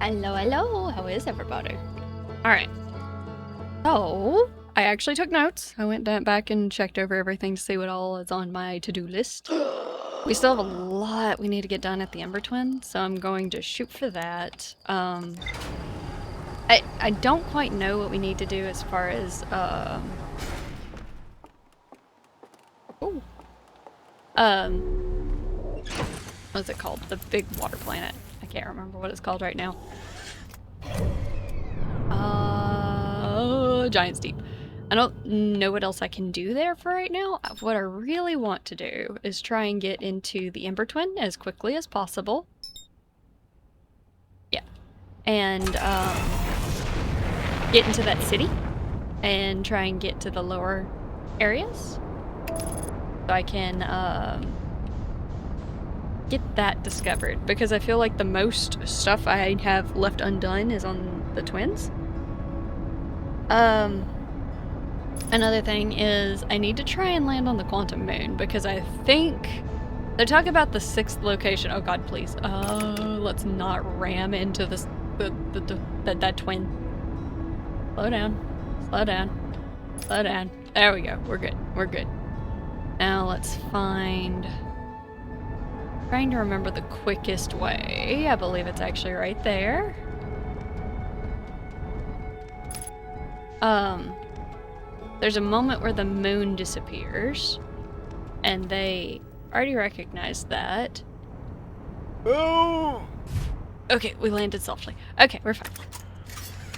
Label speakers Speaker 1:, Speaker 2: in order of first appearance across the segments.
Speaker 1: Hello, hello. How is everybody? All right. So, I actually took notes. I went back and checked over everything to see what all is on my to-do list. We still have a lot we need to get done at the Ember Twin, so I'm going to shoot for that. I don't quite know what we need to do as far as oh, what's it called? The big water planet. I can't remember what it's called right now. Giant's Deep. I don't know what else I can do there for right now. What I really want to do is try and get into the Ember Twin as quickly as possible. Yeah. And get into that city and try and get to the lower areas so I can get that discovered, because I feel like the most stuff I have left undone is on the twins. Another thing is I need to try and land on the quantum moon, because I think they're talking about the 6th location. Oh god, please. Let's not ram into this that twin. Slow down. Slow down. Slow down. There we go. We're good. We're good. Now let's find... Trying to remember the quickest way. I believe it's actually right there. There's a moment where the moon disappears, and they already recognized that. Oh! Okay, we landed softly. Okay, we're fine.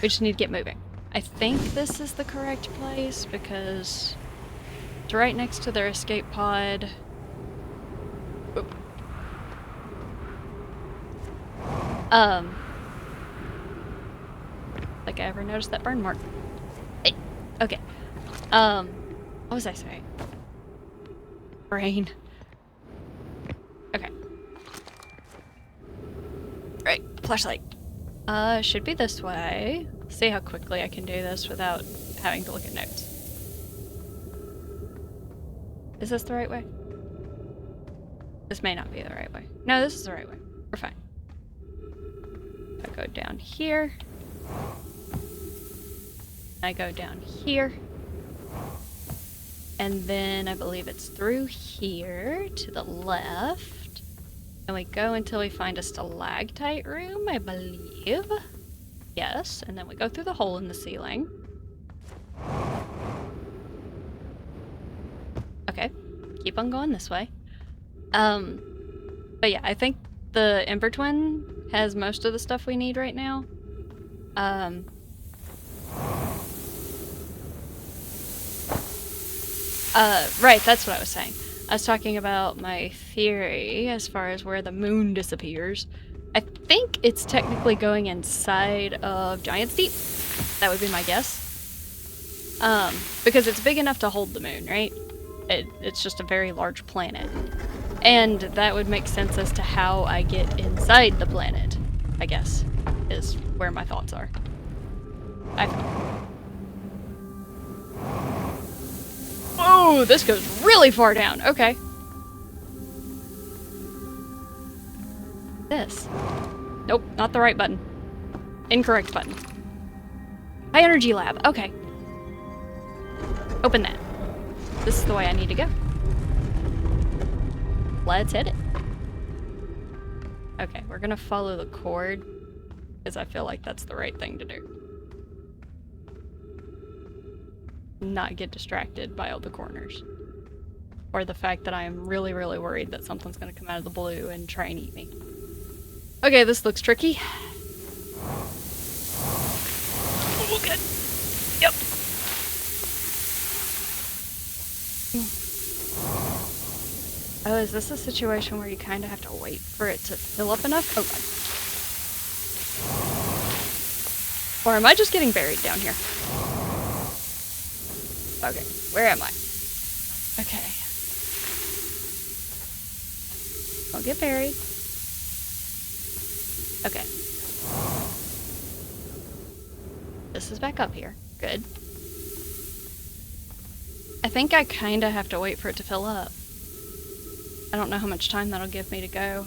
Speaker 1: We just need to get moving. I think this is the correct place because it's right next to their escape pod. Oop. Like I ever noticed that burn mark. Hey, okay. What was I saying? Brain. Okay. Right, flashlight. Should be this way. See how quickly I can do this without having to look at notes. Is this the right way? This may not be the right way. No, this is the right way. We're fine. I go down here. I go down here. And then I believe it's through here to the left. And we go until we find a stalactite room, I believe. Yes, and then we go through the hole in the ceiling. Okay, keep on going this way. But yeah, I think the Ember Twin has most of the stuff we need right now. Right, that's what I was saying. I was talking about my theory as far as where the moon disappears. I think it's technically going inside of Giant's Deep. That would be my guess. Because it's big enough to hold the moon, right? It's just a very large planet. And that would make sense as to how I get inside the planet, I guess, is where my thoughts are. Oh, this goes really far down. Okay. This. Nope, not the right button. Incorrect button. High energy lab. Okay. Open that. This is the way I need to go. Let's hit it. Okay, we're gonna follow the cord because I feel like that's the right thing to do. Not get distracted by all the corners. Or the fact that I am really, really worried that something's gonna come out of the blue and try and eat me. Okay, this looks tricky. Oh, good. Yep. Oh, is this a situation where you kind of have to wait for it to fill up enough? Oh, God. Or am I just getting buried down here? Okay, where am I? Okay. I'll get buried. Okay. This is back up here. Good. I think I kind of have to wait for it to fill up. I don't know how much time that'll give me to go.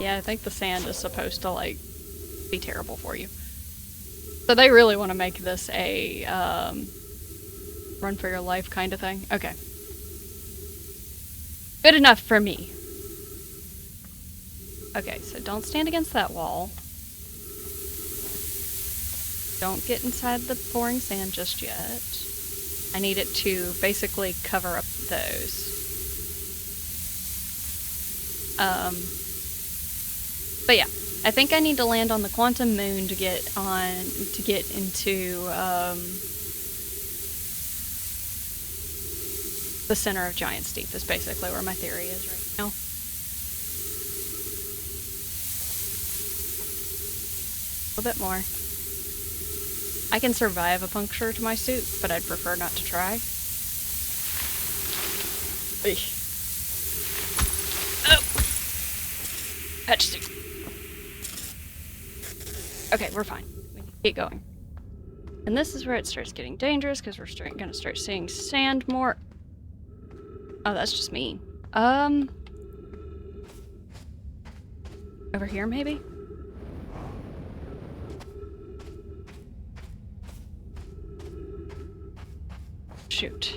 Speaker 1: Yeah, I think the sand is supposed to, like, be terrible for you. So they really want to make this a, run for your life kind of thing. Okay. Good enough for me. Okay, so don't stand against that wall. Don't get inside the pouring sand just yet. I need it to basically cover up those. But yeah, I think I need to land on the quantum moon to get into, the center of Giant's Deep is basically where my theory is right now. A little bit more. I can survive a puncture to my suit, but I'd prefer not to try. Eesh. Oh! Patch suit. Okay, we're fine. We can keep going. And this is where it starts getting dangerous, because we're gonna start seeing sand more. Oh, that's just me. Over here, maybe? Shoot.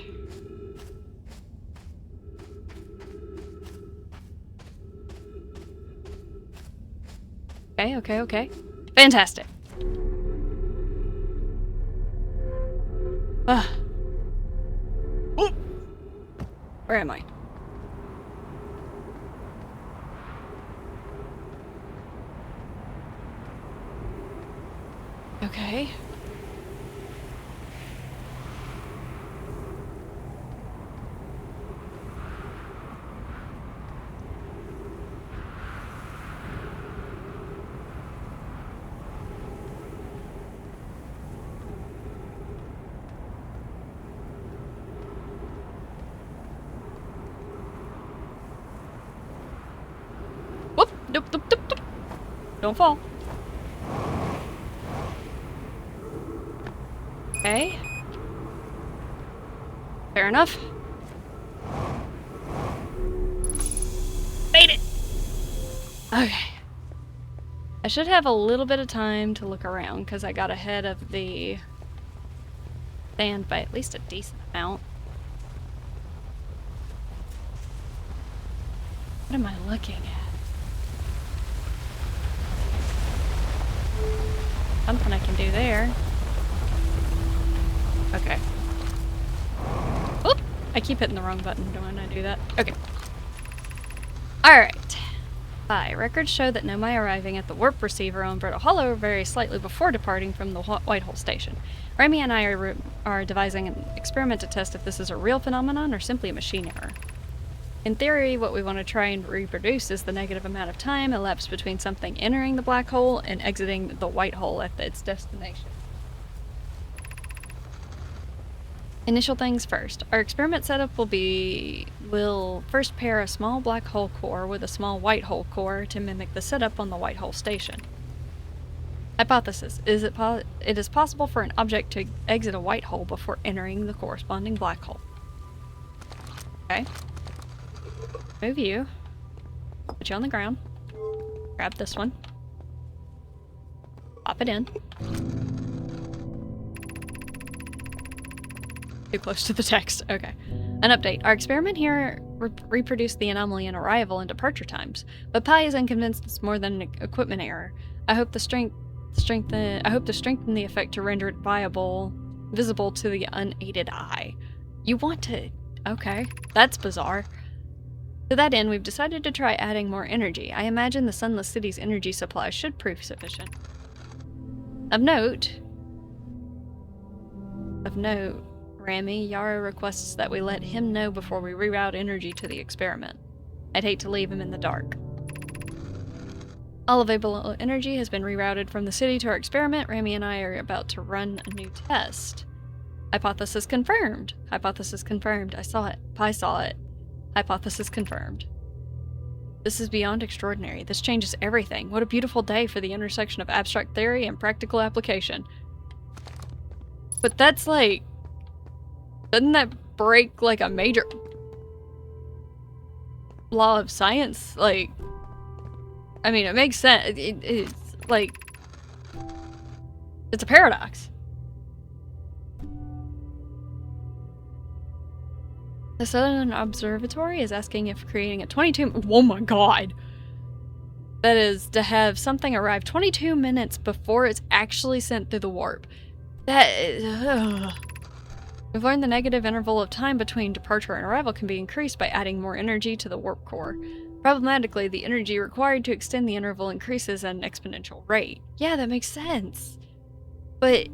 Speaker 1: Okay. Fantastic. Ugh. Where am I? Okay. Whoop! Nope. Don't fall. Okay. Fair enough. Made it! Okay. I should have a little bit of time to look around, because I got ahead of the sand by at least a decent amount. What am I looking at? Something I can do there. Okay. Oop! I keep hitting the wrong button when I do that. Okay. Alright. Records show that Nomai arriving at the warp receiver on Brittle Hollow very slightly before departing from the Whitehole station. Remy and I are devising an experiment to test if this is a real phenomenon or simply a machine error. In theory, what we want to try and reproduce is the negative amount of time elapsed between something entering the black hole and exiting the white hole at its destination. Initial things first. Our experiment setup will first pair a small black hole core with a small white hole core to mimic the setup on the white hole station. Hypothesis. It is possible for an object to exit a white hole before entering the corresponding black hole. Okay. Move you. Put you on the ground. Grab this one. Pop it in. Too close to the text. Okay. An update. Our experiment here reproduced the anomaly in arrival and departure times, but Pi is unconvinced it's more than an equipment error. I hope to strengthen the effect to render it visible to the unaided eye. You want to... Okay. That's bizarre. To that end, we've decided to try adding more energy. I imagine the Sunless City's energy supply should prove sufficient. Of note, Rami, Yara requests that we let him know before we reroute energy to the experiment. I'd hate to leave him in the dark. All available energy has been rerouted from the city to our experiment. Rami and I are about to run a new test. Hypothesis confirmed. Hypothesis confirmed. I saw it. Pi saw it. Hypothesis confirmed. This is beyond extraordinary. This changes everything. What a beautiful day for the intersection of abstract theory and practical application. But that's like... Doesn't that break like a major law of science? Like... I mean, it makes sense. It's like, it's a paradox. The Southern Observatory is asking if creating a 22... Oh my god! That is, to have something arrive 22 minutes before it's actually sent through the warp. That is... Ugh. We've learned the negative interval of time between departure and arrival can be increased by adding more energy to the warp core. Problematically, the energy required to extend the interval increases at an exponential rate. Yeah, that makes sense. But...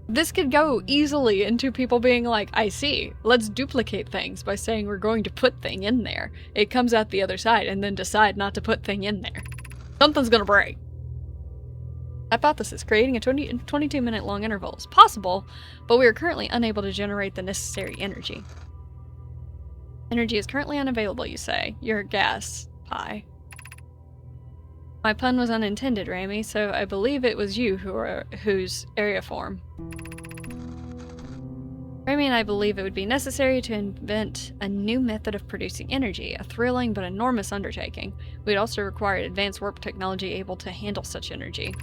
Speaker 1: this could go easily into people being like, I see, let's duplicate things by saying we're going to put thing in there. It comes out the other side and then decide not to put thing in there. Something's gonna break. Hypothesis, creating a 22-minute long interval is possible, but we are currently unable to generate the necessary energy. Energy is currently unavailable, you say. You're a gas pie. My pun was unintended, Rami, so I believe it was you whose area form. Rami and I believe it would be necessary to invent a new method of producing energy, a thrilling but enormous undertaking. We'd also require advanced warp technology able to handle such energy.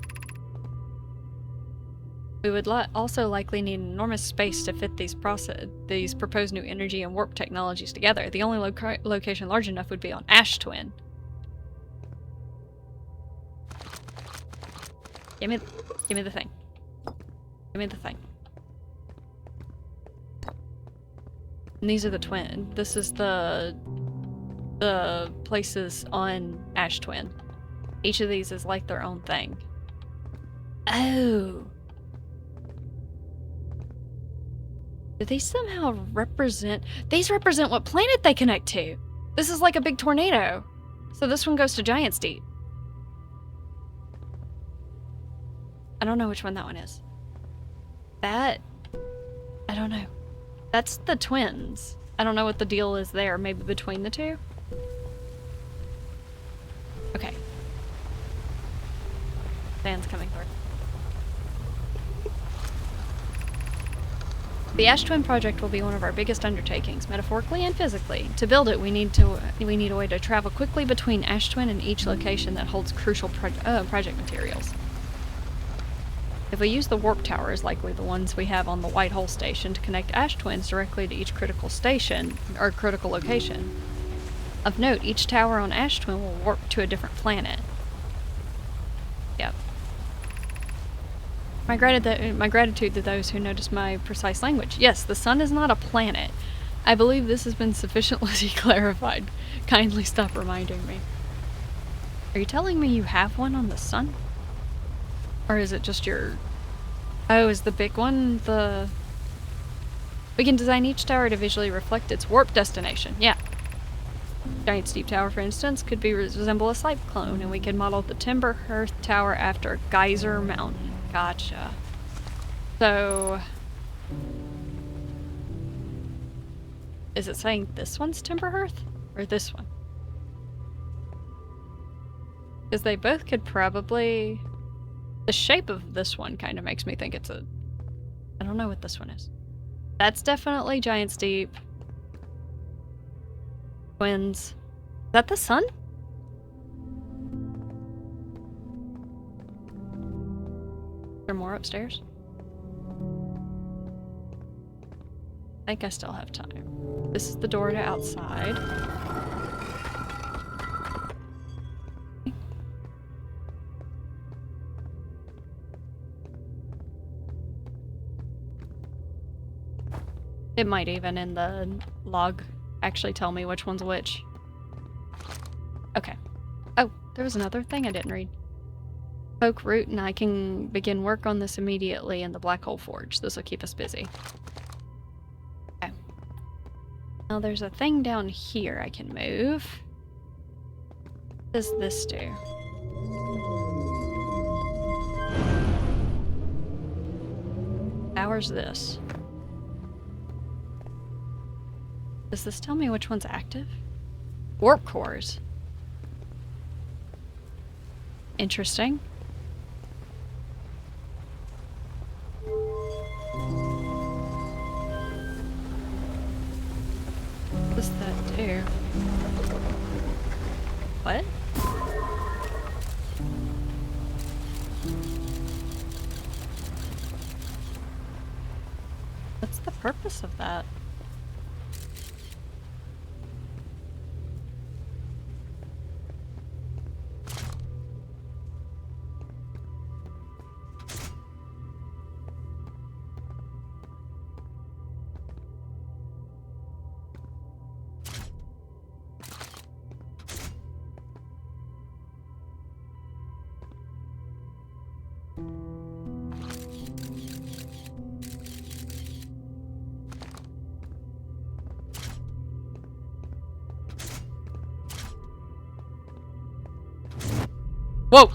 Speaker 1: We would also likely need enormous space to fit these proposed new energy and warp technologies together. The only location large enough would be on Ash Twin. Give me the thing. Give me the thing. And these are the twin. This is the places on Ash Twin. Each of these is like their own thing. Oh. Do they somehow represent... These represent what planet they connect to. This is like a big tornado. So this one goes to Giant's Deep. I don't know which one that one is. That... I don't know. That's the twins. I don't know what the deal is there. Maybe between the two? Okay. Dan's coming through. The Ash Twin project will be one of our biggest undertakings, metaphorically and physically. To build it, we need a way to travel quickly between Ash Twin and each location that holds crucial project materials. If we use the warp towers, likely the ones we have on the White Hole Station, to connect Ash Twins directly to each critical station, or critical location. Of note, each tower on Ash Twin will warp to a different planet. Yep. My gratitude to those who noticed my precise language. Yes, the sun is not a planet. I believe this has been sufficiently clarified. Kindly stop reminding me. Are you telling me you have one on the sun? Or is it just your... Oh, is the big one the... We can design each tower to visually reflect its warp destination. Yeah. Giant's Deep Tower, for instance, could resemble a slight clone, and we could model the Timber Hearth Tower after Geyser Mountain. Gotcha. So... Is it saying this one's Timber Hearth? Or this one? Because they both could probably... The shape of this one kind of makes me think it's a... I don't know what this one is. That's definitely Giant's Deep. Twins. Is that the sun? Is there more upstairs? I think I still have time. This is the door to outside. It might even in the log actually tell me which one's which. Okay. Oh, there was another thing I didn't read. Poke root and I can begin work on this immediately in the Black Hole Forge. This will keep us busy. Okay. Now there's a thing down here I can move. What does this do? Powers this. Does this tell me which one's active? Warp cores. Interesting. What does that do? What? What's the purpose of that? Whoa!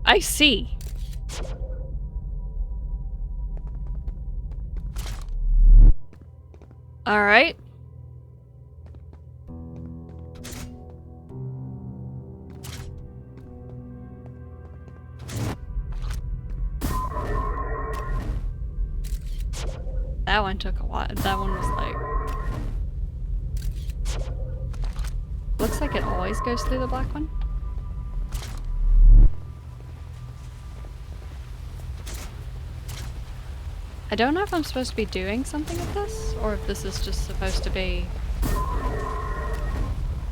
Speaker 1: I see. All right. That one took a while. That one was like... Looks like it always goes through the black one. I don't know if I'm supposed to be doing something with this, or if this is just supposed to be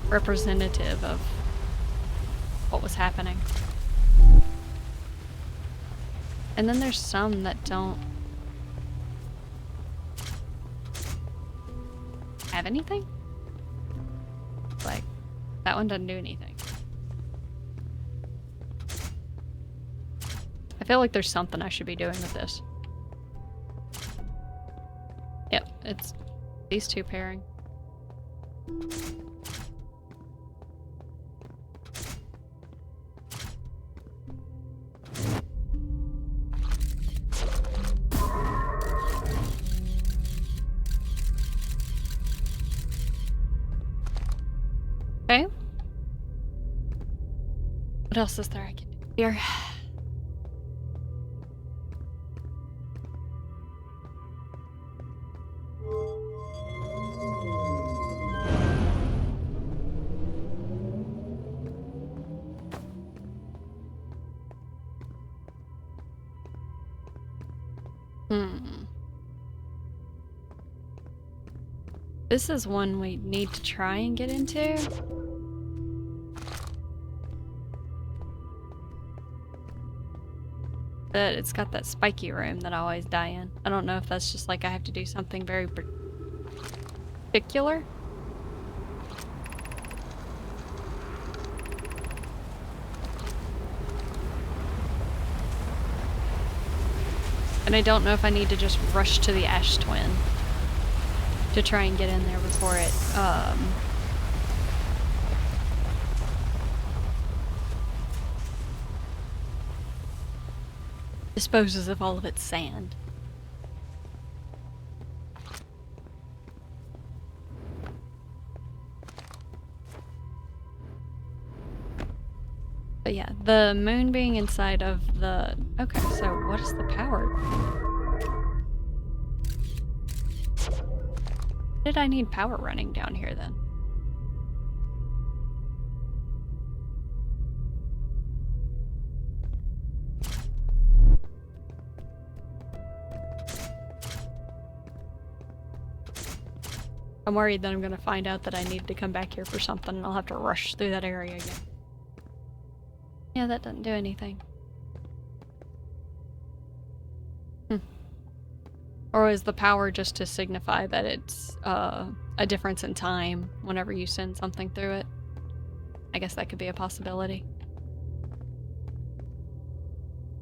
Speaker 1: representative of what was happening. And then there's some that don't have anything? Like, that one doesn't do anything. I feel like there's something I should be doing with this. Yep, it's these two pairing. Okay. What else is there I can do here? This is one we need to try and get into. But it's got that spiky room that I always die in. I don't know if that's just like I have to do something very particular. And I don't know if I need to just rush to the Ash Twin to try and get in there before it, disposes of all of its sand. But yeah, the moon being inside of the... Okay, so what is the power? Why did I need power running down here then? I'm worried that I'm gonna find out that I need to come back here for something and I'll have to rush through that area again. Yeah, that doesn't do anything. Or is the power just to signify that it's a difference in time whenever you send something through it? I guess that could be a possibility.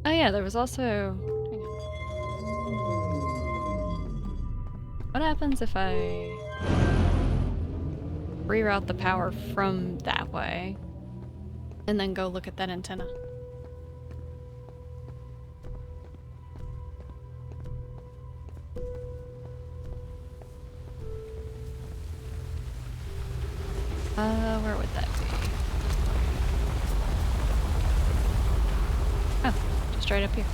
Speaker 1: Oh yeah, there was also... Hang on. What happens if I reroute the power from that way and then go look at that antenna? Where would that be? Oh, straight up here.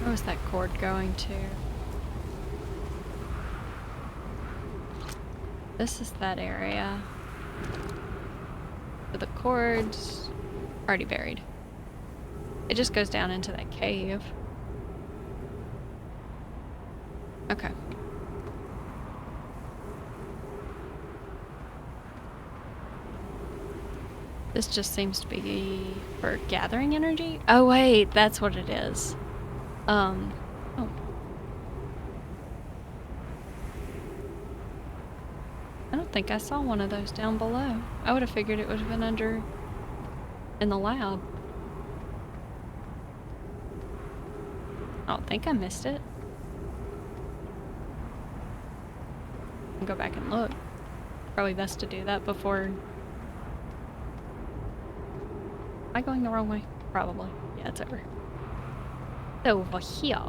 Speaker 1: Where was that cord going to? This is that area. But the cord's already buried. It just goes down into that cave. Okay. This just seems to be for gathering energy? Oh wait, that's what it is. Oh. I don't think I saw one of those down below. I would have figured it would have been under in the lab. I don't think I missed it. I'll go back and look. Probably best to do that before... Am I going the wrong way? Probably. Yeah, it's over. Over here.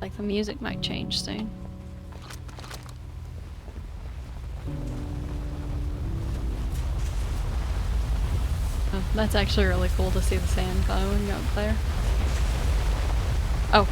Speaker 1: Like the music might change soon. Oh, that's actually really cool to see the sand glowing up there. Oh.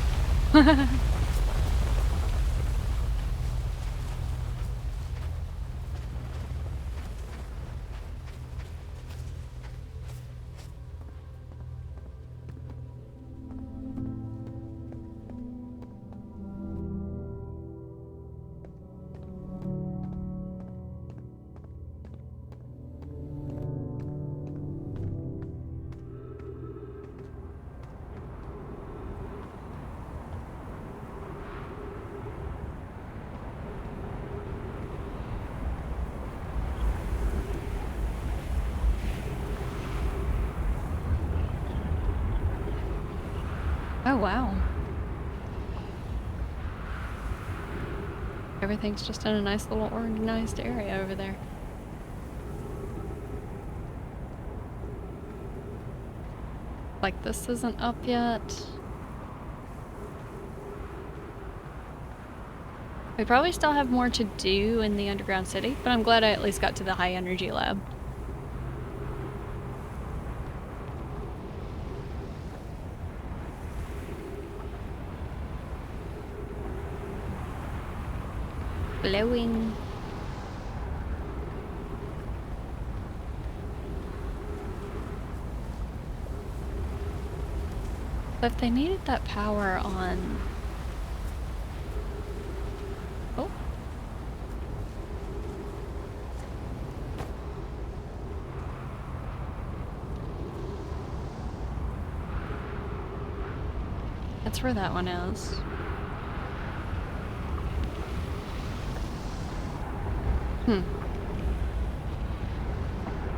Speaker 1: Oh, wow. Everything's just in a nice little organized area over there. Like this isn't up yet. We probably still have more to do in the underground city, but I'm glad I at least got to the high energy lab. Blowing. But if they needed that power on... Oh. That's where that one is.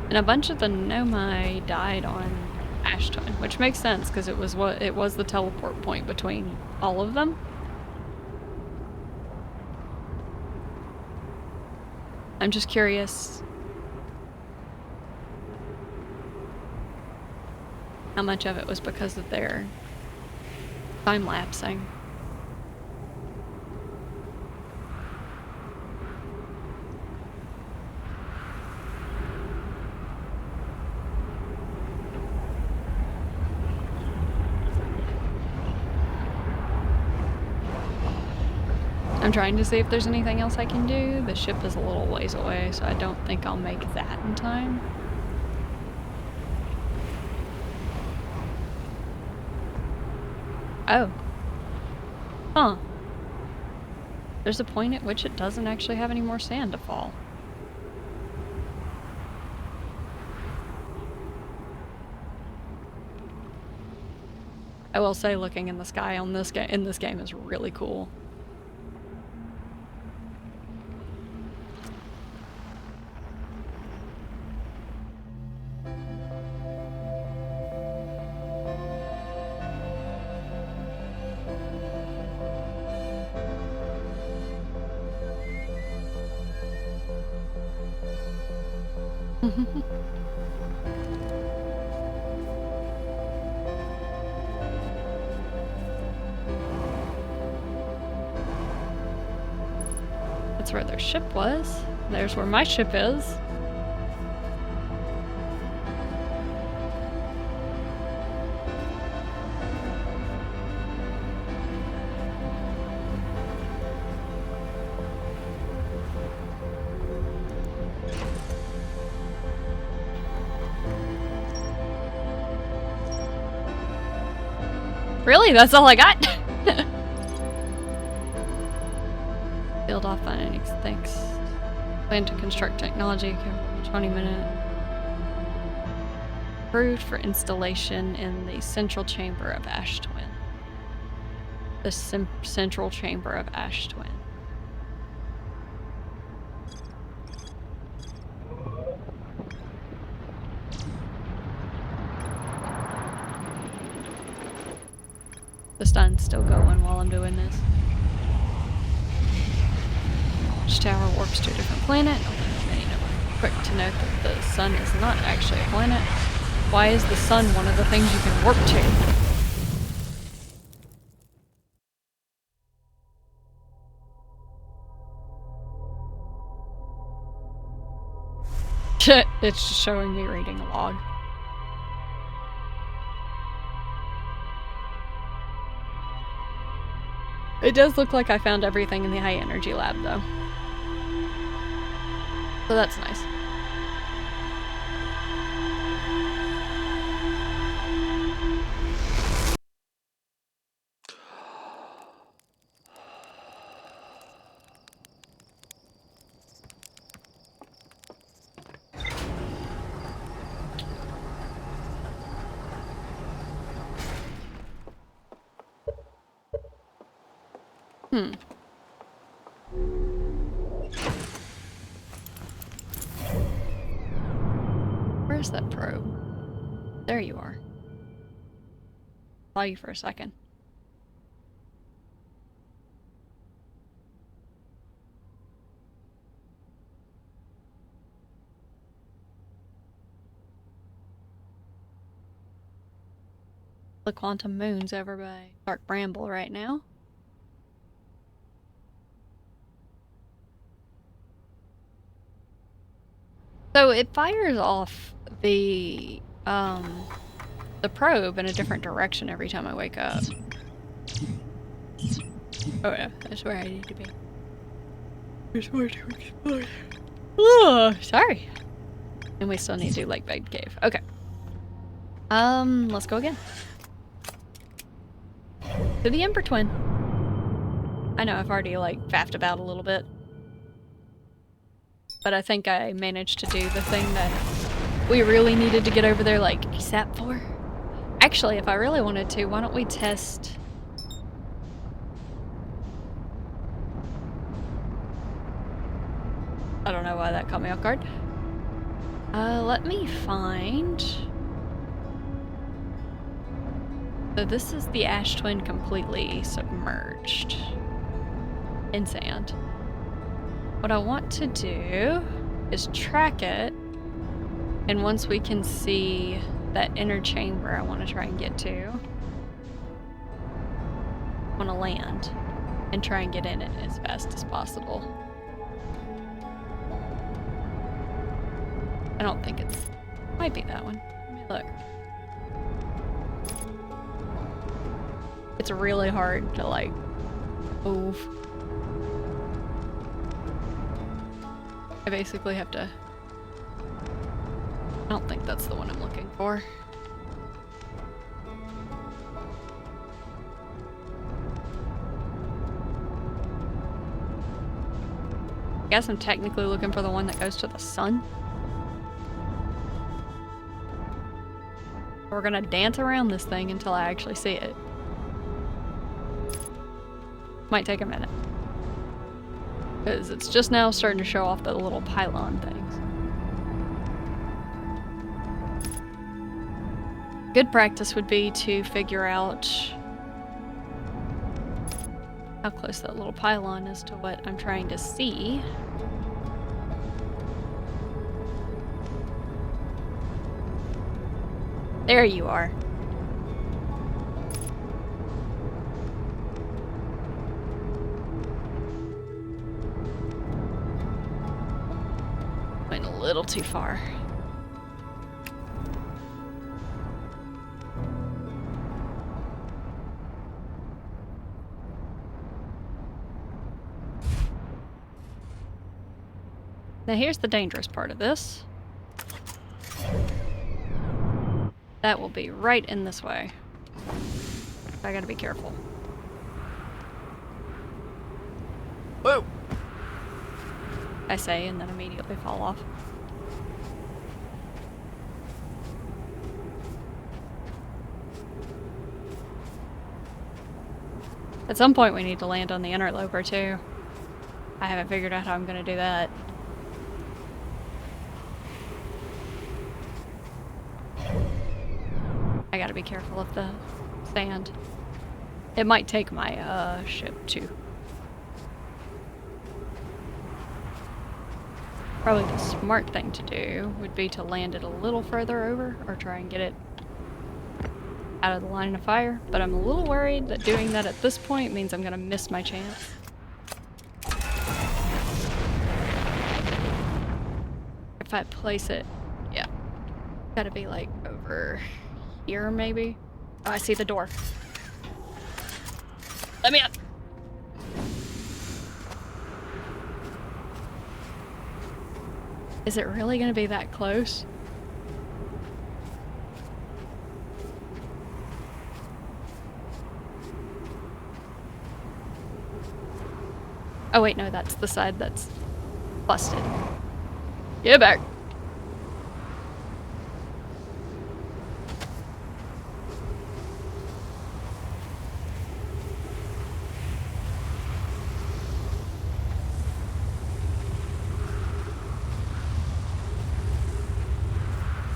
Speaker 1: And a bunch of the Nomai died on Ashton, which makes sense because it was the teleport point between all of them. I'm just curious how much of it was because of their time-lapsing. I'm trying to see if there's anything else I can do. The ship is a little ways away, so I don't think I'll make that in time. Oh. Huh. There's a point at which it doesn't actually have any more sand to fall. I will say looking in the sky on this in this game is really cool. That's where their ship was. There's where my ship is. Really? That's all I got? Field off findings. Thanks. Plan to construct technology. 20 minutes. Approved for installation in the central chamber of Ash Twin. The central chamber of Ash Twin. The sun's still going while I'm doing this. Each tower warps to a different planet. Quick to note that the sun is not actually a planet. Why is the sun one of the things you can warp to? It's just showing me reading a log. It does look like I found everything in the high energy lab though. So that's nice. Where's that probe? There you are. Saw you for a second. The quantum moon's over by Dark Bramble right now. So it fires off the probe in a different direction every time I wake up. Oh yeah, that's where I need to be. There's more to explore. Oh, sorry. And we still need to do Lake Bed Cave. Okay. Let's go again. To the Ember Twin. I know I've already like faffed about a little bit. But I think I managed to do the thing that we really needed to get over there like ASAP for. Actually, if I really wanted to, why don't we test... I don't know why that caught me off guard. Let me find... So this is the Ash Twin completely submerged in sand. What I want to do is track it, and once we can see that inner chamber I want to try and get to, I want to land and try and get in it as fast as possible. I don't think it's... might be that one. Let me look. It's really hard to like move. I basically have to... I don't think that's the one I'm looking for. I guess I'm technically looking for the one that goes to the sun. We're gonna dance around this thing until I actually see it. Might take a minute. Because it's just now starting to show off the little pylon things. Good practice would be to figure out how close that little pylon is to what I'm trying to see. There you are. Went a little too far. Now here's the dangerous part of this. That will be right in this way. I gotta be careful. Whoa! I say and then immediately fall off. At some point we need to land on the interloper too. I haven't figured out how I'm gonna do that. I gotta be careful of the sand. It might take my ship too. Probably the smart thing to do would be to land it a little further over or try and get it out of the line of fire, but I'm a little worried that doing that at this point means I'm gonna miss my chance. If I place it, yeah. Gotta be like over here maybe? Oh, I see the door. Let me up! Is it really gonna be that close? Oh wait, no, that's the side that's busted. Get back!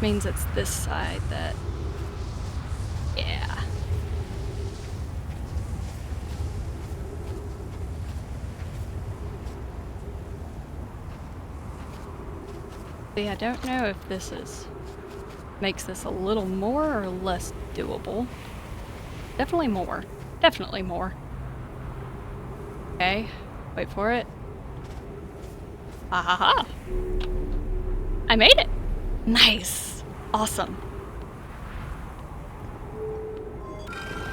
Speaker 1: Means it's this side that... yeah. See, I don't know if this makes this a little more or less doable. Definitely more. Definitely more. Okay, wait for it. Ha ha ha! I made it! Nice! Awesome.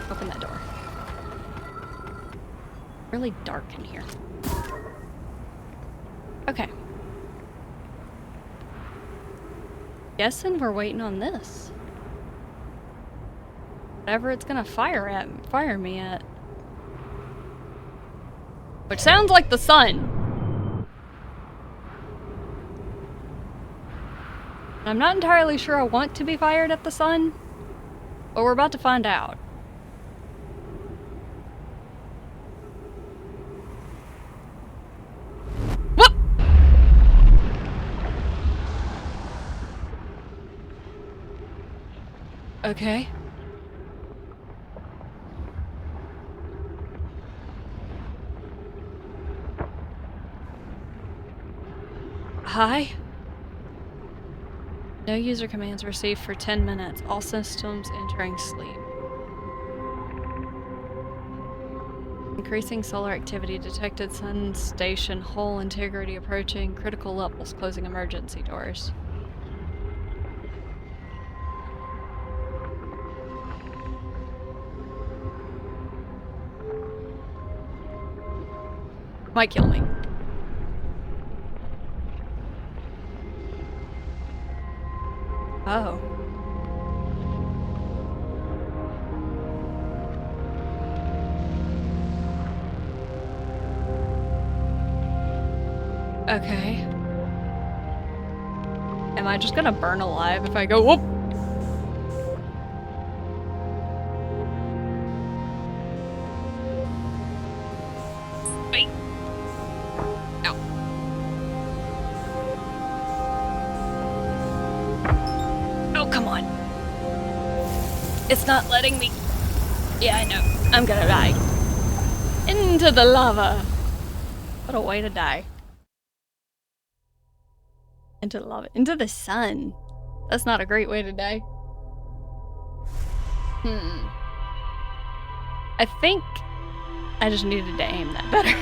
Speaker 1: Open that door. Really dark in here. Okay. Guessing we're waiting on this. Whatever it's gonna fire me at. Which sounds like the sun. I'm not entirely sure I want to be fired at the sun, but we're about to find out. Whoop! Okay. Hi? No user commands received for 10 minutes. All systems entering sleep. Increasing solar activity detected. Sun station hull integrity approaching. Critical levels. Closing emergency doors. Might kill me. Oh. Okay. Am I just gonna burn alive if I go whoop? Wait. Ow. Oh, come on. It's not letting me. Yeah, I know. I'm gonna die. Into the lava. What a way to die. Into the lava. Into the sun. That's not a great way to die. I think I just needed to aim that better.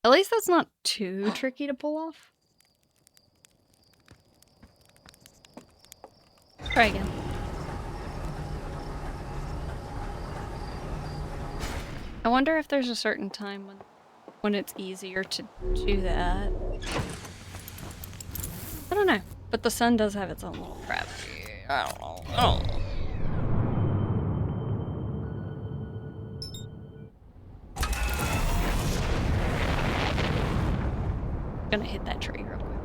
Speaker 1: At least that's not too tricky to pull off. Try again. I wonder if there's a certain time when it's easier to do that. I don't know, but the sun does have its own little crap. I don't know. Gonna hit that tree real quick.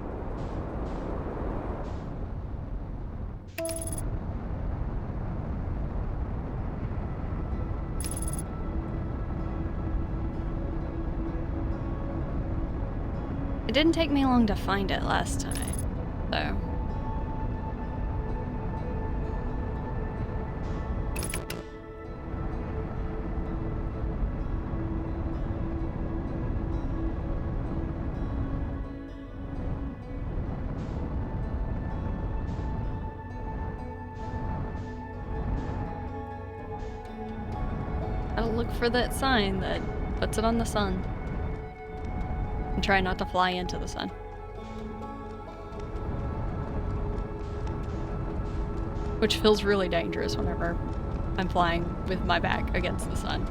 Speaker 1: It didn't take me long to find it last time, though. Gotta look for that sign that puts it on the sun. And try not to fly into the sun. Which feels really dangerous whenever I'm flying with my back against the sun.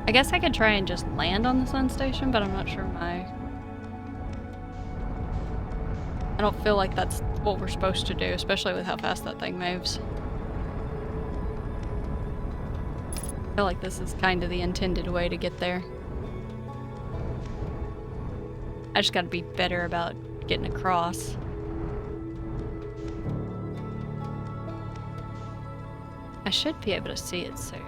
Speaker 1: I guess I could try and just land on the sun station, but I'm not sure I don't feel like that's what we're supposed to do, especially with how fast that thing moves. I feel like this is kind of the intended way to get there. I just gotta be better about getting across. I should be able to see it soon.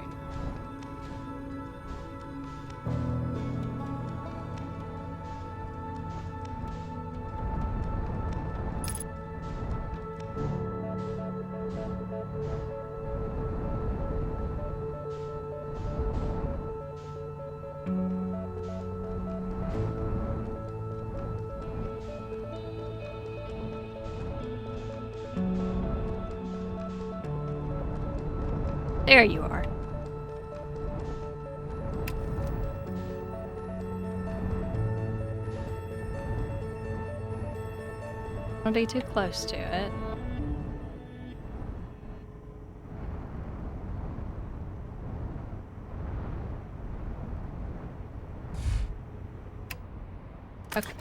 Speaker 1: There you are. Don't be too close to it. Okay.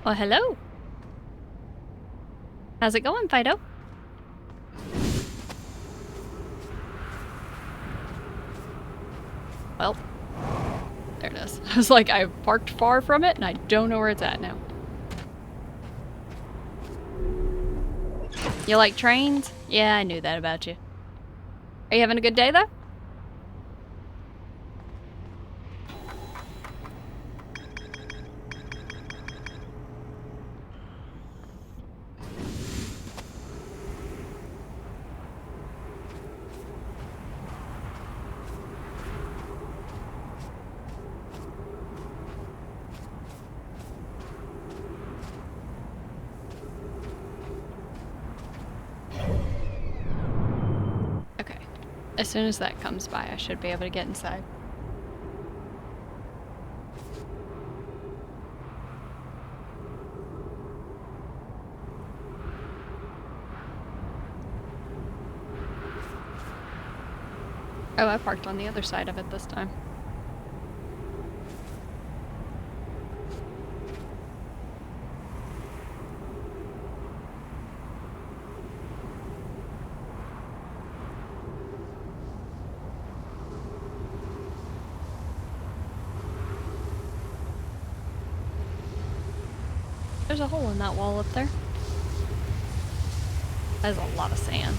Speaker 1: Well, hello. How's it going, Fido? Well, there it is. I was like, I parked far from it and I don't know where it's at now. You like trains? Yeah, I knew that about you. Are you having a good day though? As soon as that comes by, I should be able to get inside. Oh, I parked on the other side of it this time. There's a hole in that wall up there. That is a lot of sand.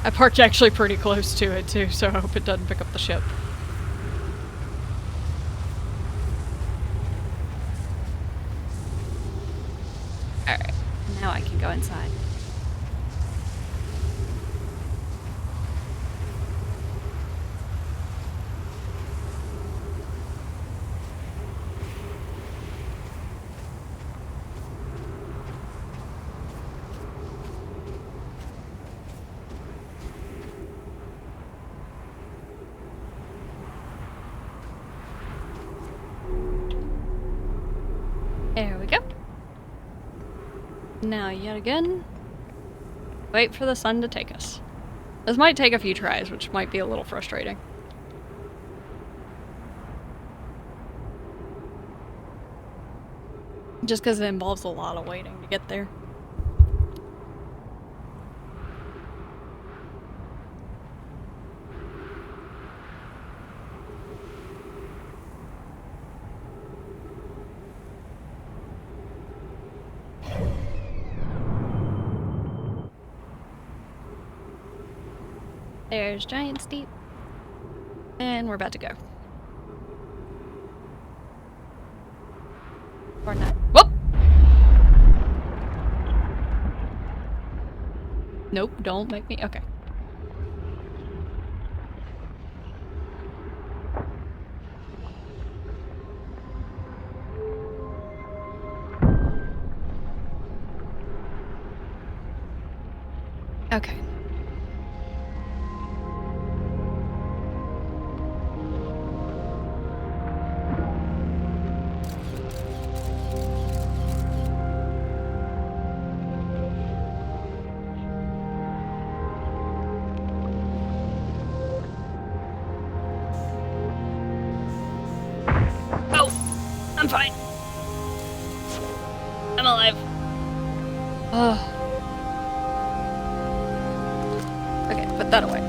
Speaker 1: I parked actually pretty close to it too, so I hope it doesn't pick up the ship. Alright, now I can go inside. There we go. Now, yet again, wait for the sun to take us. This might take a few tries, which might be a little frustrating. Just because it involves a lot of waiting to get there. There's Giant Steep. And we're about to go. Or not. Whoop! Nope, don't make me. Okay. Okay. I'm fine. I'm alive. Oh. Okay, put that away.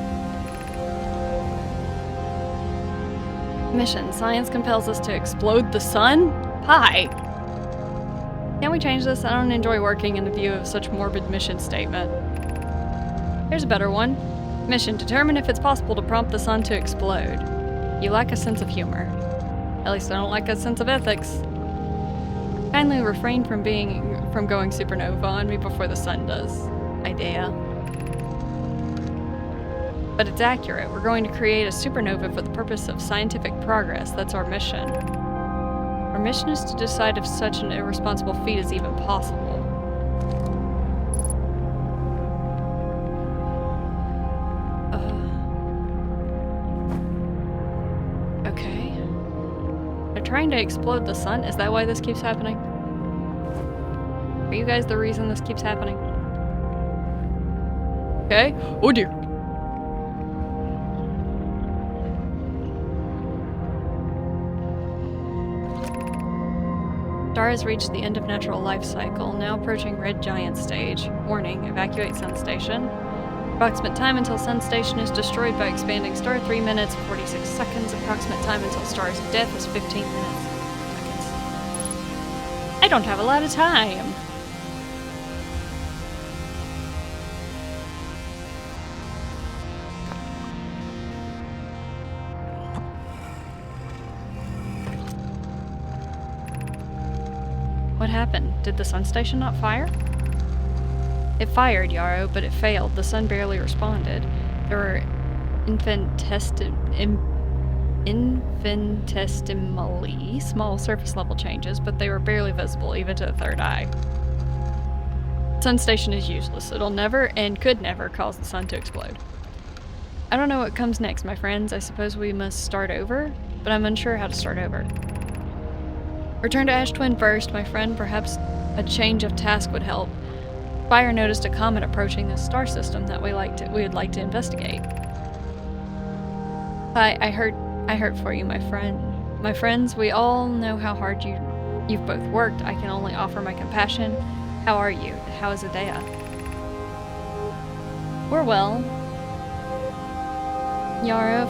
Speaker 1: Mission. Science compels us to explode the sun? Hi. Can we change this? I don't enjoy working in the view of such morbid mission statement. Here's a better one. Mission. Determine if it's possible to prompt the sun to explode. You lack a sense of humor. At least I don't like a sense of ethics. Kindly refrain from going supernova on me before the sun does. Idea. But it's accurate. We're going to create a supernova for the purpose of scientific progress. That's our mission. Our mission is to decide if such an irresponsible feat is even possible. Okay. They're trying to explode the sun? Is that why this keeps happening? Are you guys the reason this keeps happening? Okay. Oh dear. Star has reached the end of natural life cycle, now approaching red giant stage. Warning, evacuate sun station. Approximate time until sun station is destroyed by expanding star 3 minutes 46 seconds. Approximate time until star's death is 15 minutes seconds. I don't have a lot of time. What happened? Did the sun station not fire? It fired, Yarrow, but it failed. The sun barely responded. There were infinitesimally small surface level changes, but they were barely visible, even to the third eye. Sun station is useless. It'll never and could never cause the sun to explode. I don't know what comes next, my friends. I suppose we must start over, but I'm unsure how to start over. Return to Ash Twin first, my friend. Perhaps a change of task would help. Spire noticed a comet approaching this star system that we would like to investigate. I hurt for you, my friend. My friends, we all know how hard you've both worked. I can only offer my compassion. How are you? How is Adea? We're well. Yara,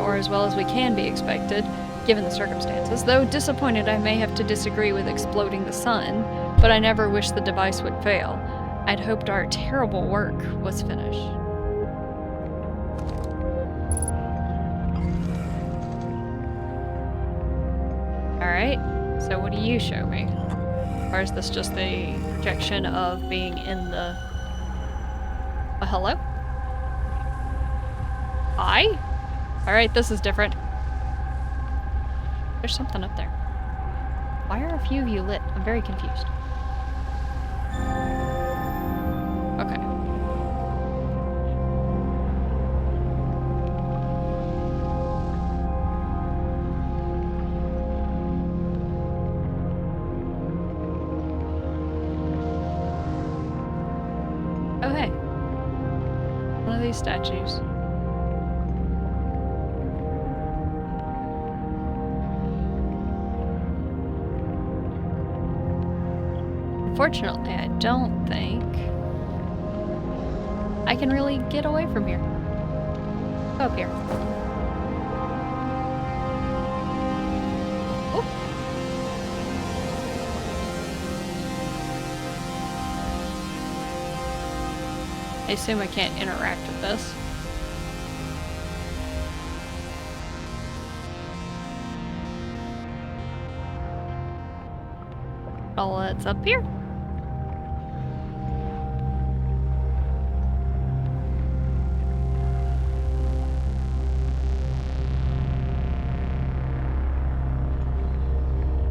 Speaker 1: or as well as we can be expected. given the circumstances, though disappointed I may have to disagree with exploding the sun, but I never wished the device would fail. I'd hoped our terrible work was finished. Alright, so what do you show me? Or is this just the projection of being in the... Oh, hello? Hi? Alright, this is different. There's something up there. Why are a few of you lit? I'm very confused. Okay. Oh, hey. One of these statues. Unfortunately, I don't think I can really get away from here. Go up here. Oh. I assume I can't interact with this. Oh, it's up here.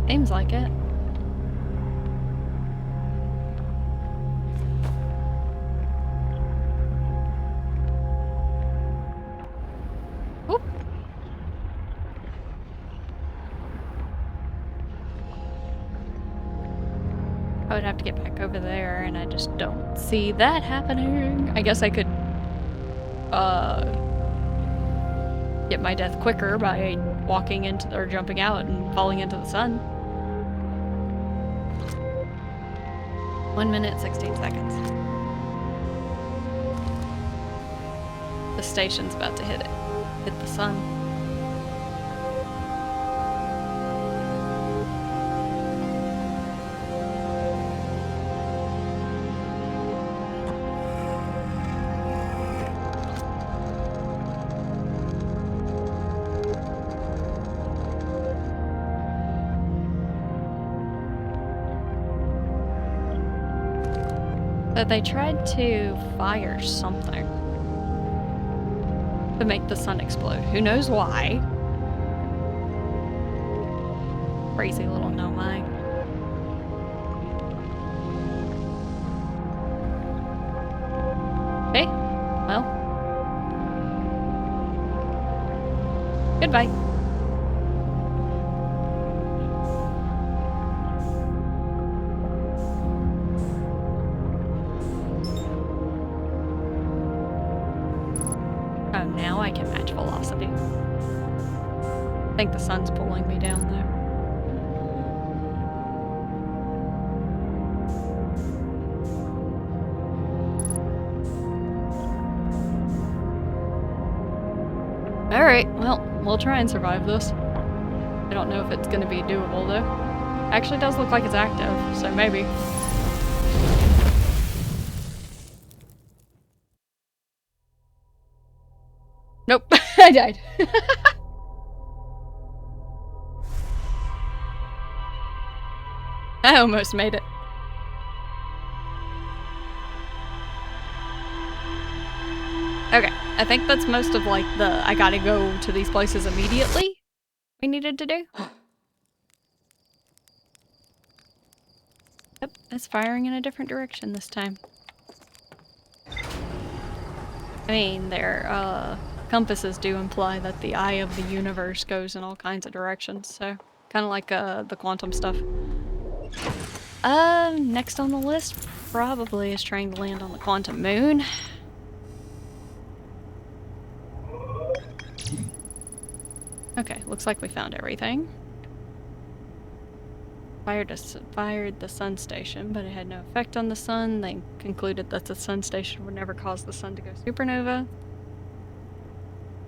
Speaker 1: Seems like it. Oop. I would have to get back over there, and I just don't see that happening. I guess I could get my death quicker by walking into or jumping out and falling into the sun. 1 minute, 16 seconds. The station's about to hit the sun. But they tried to fire something to make the sun explode. Who knows why? Crazy little nomai. Okay, well. Goodbye. Oh, now I can match velocity. I think the sun's pulling me down there. Alright, well, we'll try and survive this. I don't know if it's gonna be doable though. Actually does look like it's active, so maybe. Nope, I died. I almost made it. Okay, I think that's most of like the I gotta go to these places immediately we needed to do. Yep, it's firing in a different direction this time. I mean, their compasses do imply that the eye of the universe goes in all kinds of directions, so kind of like the quantum stuff. Next on the list probably is trying to land on the quantum moon. Okay, looks like we found everything. Fired the sun station, but it had no effect on the sun. They concluded that the sun station would never cause the sun to go supernova.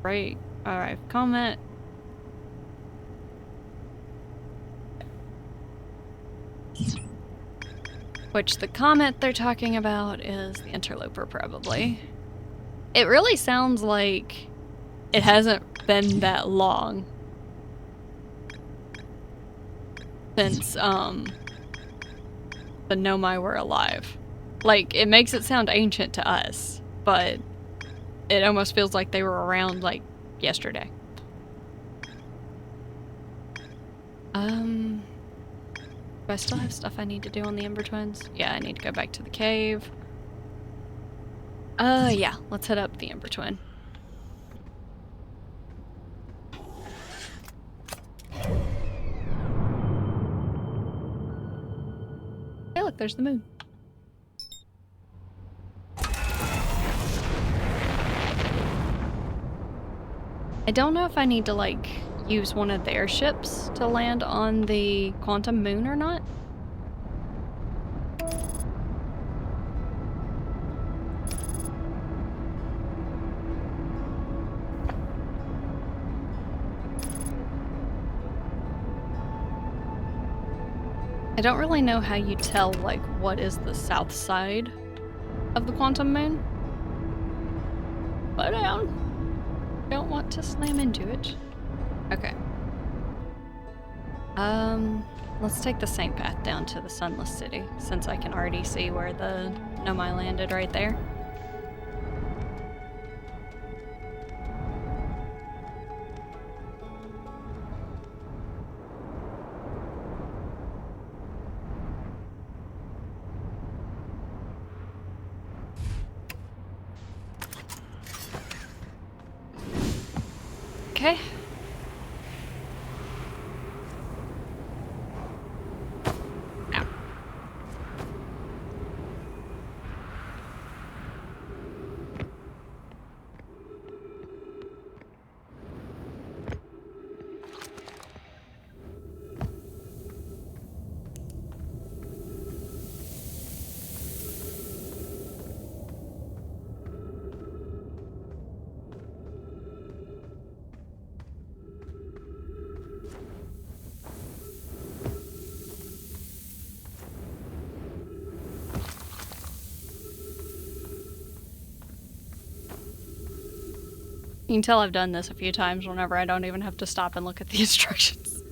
Speaker 1: Right, alright, comment. Which the comet they're talking about is the interloper, probably. It really sounds like it hasn't been that long since, the Nomai were alive. Like, it makes it sound ancient to us, but it almost feels like they were around, like, yesterday. Do I still have stuff I need to do on the Ember Twins? Yeah, I need to go back to the cave. Yeah, let's head up the Ember Twin. Hey, look, there's the moon. I don't know if I need to, like, use one of their ships to land on the quantum moon or not. I don't really know how you tell, like, what is the south side of the quantum moon. Slow down. Don't want to slam into it. Okay. Let's take the same path down to the Sunless City, since I can already see where the Nomai landed right there. Okay. Ow. You can tell I've done this a few times whenever I don't even have to stop and look at the instructions.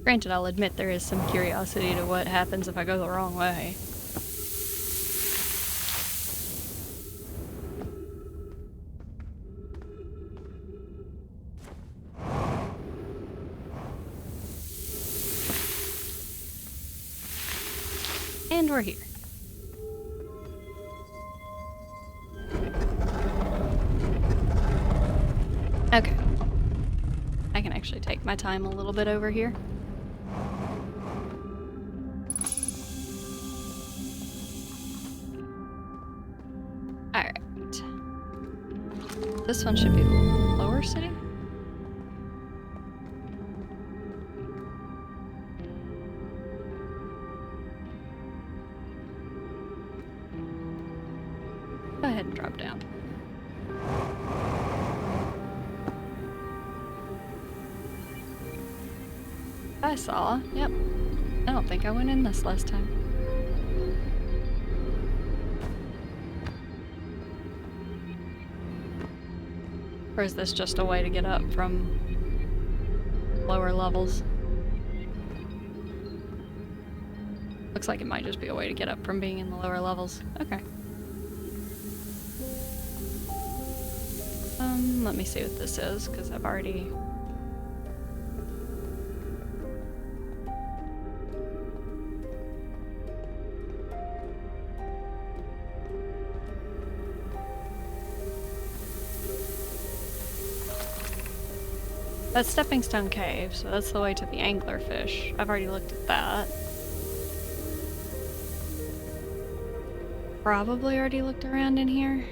Speaker 1: Granted, I'll admit there is some curiosity to what happens if I go the wrong way. And we're here. Okay. I can actually take my time a little bit over here. Alright. This one should be Lower City? Go ahead and drop down. I saw. Yep. I don't think I went in this last time. Or is this just a way to get up from lower levels? Looks like it might just be a way to get up from being in the lower levels. Okay. Let me see what this is, because I've already... That's Stepping Stone Cave, so that's the way to the anglerfish. I've already looked at that. Probably already looked around in here.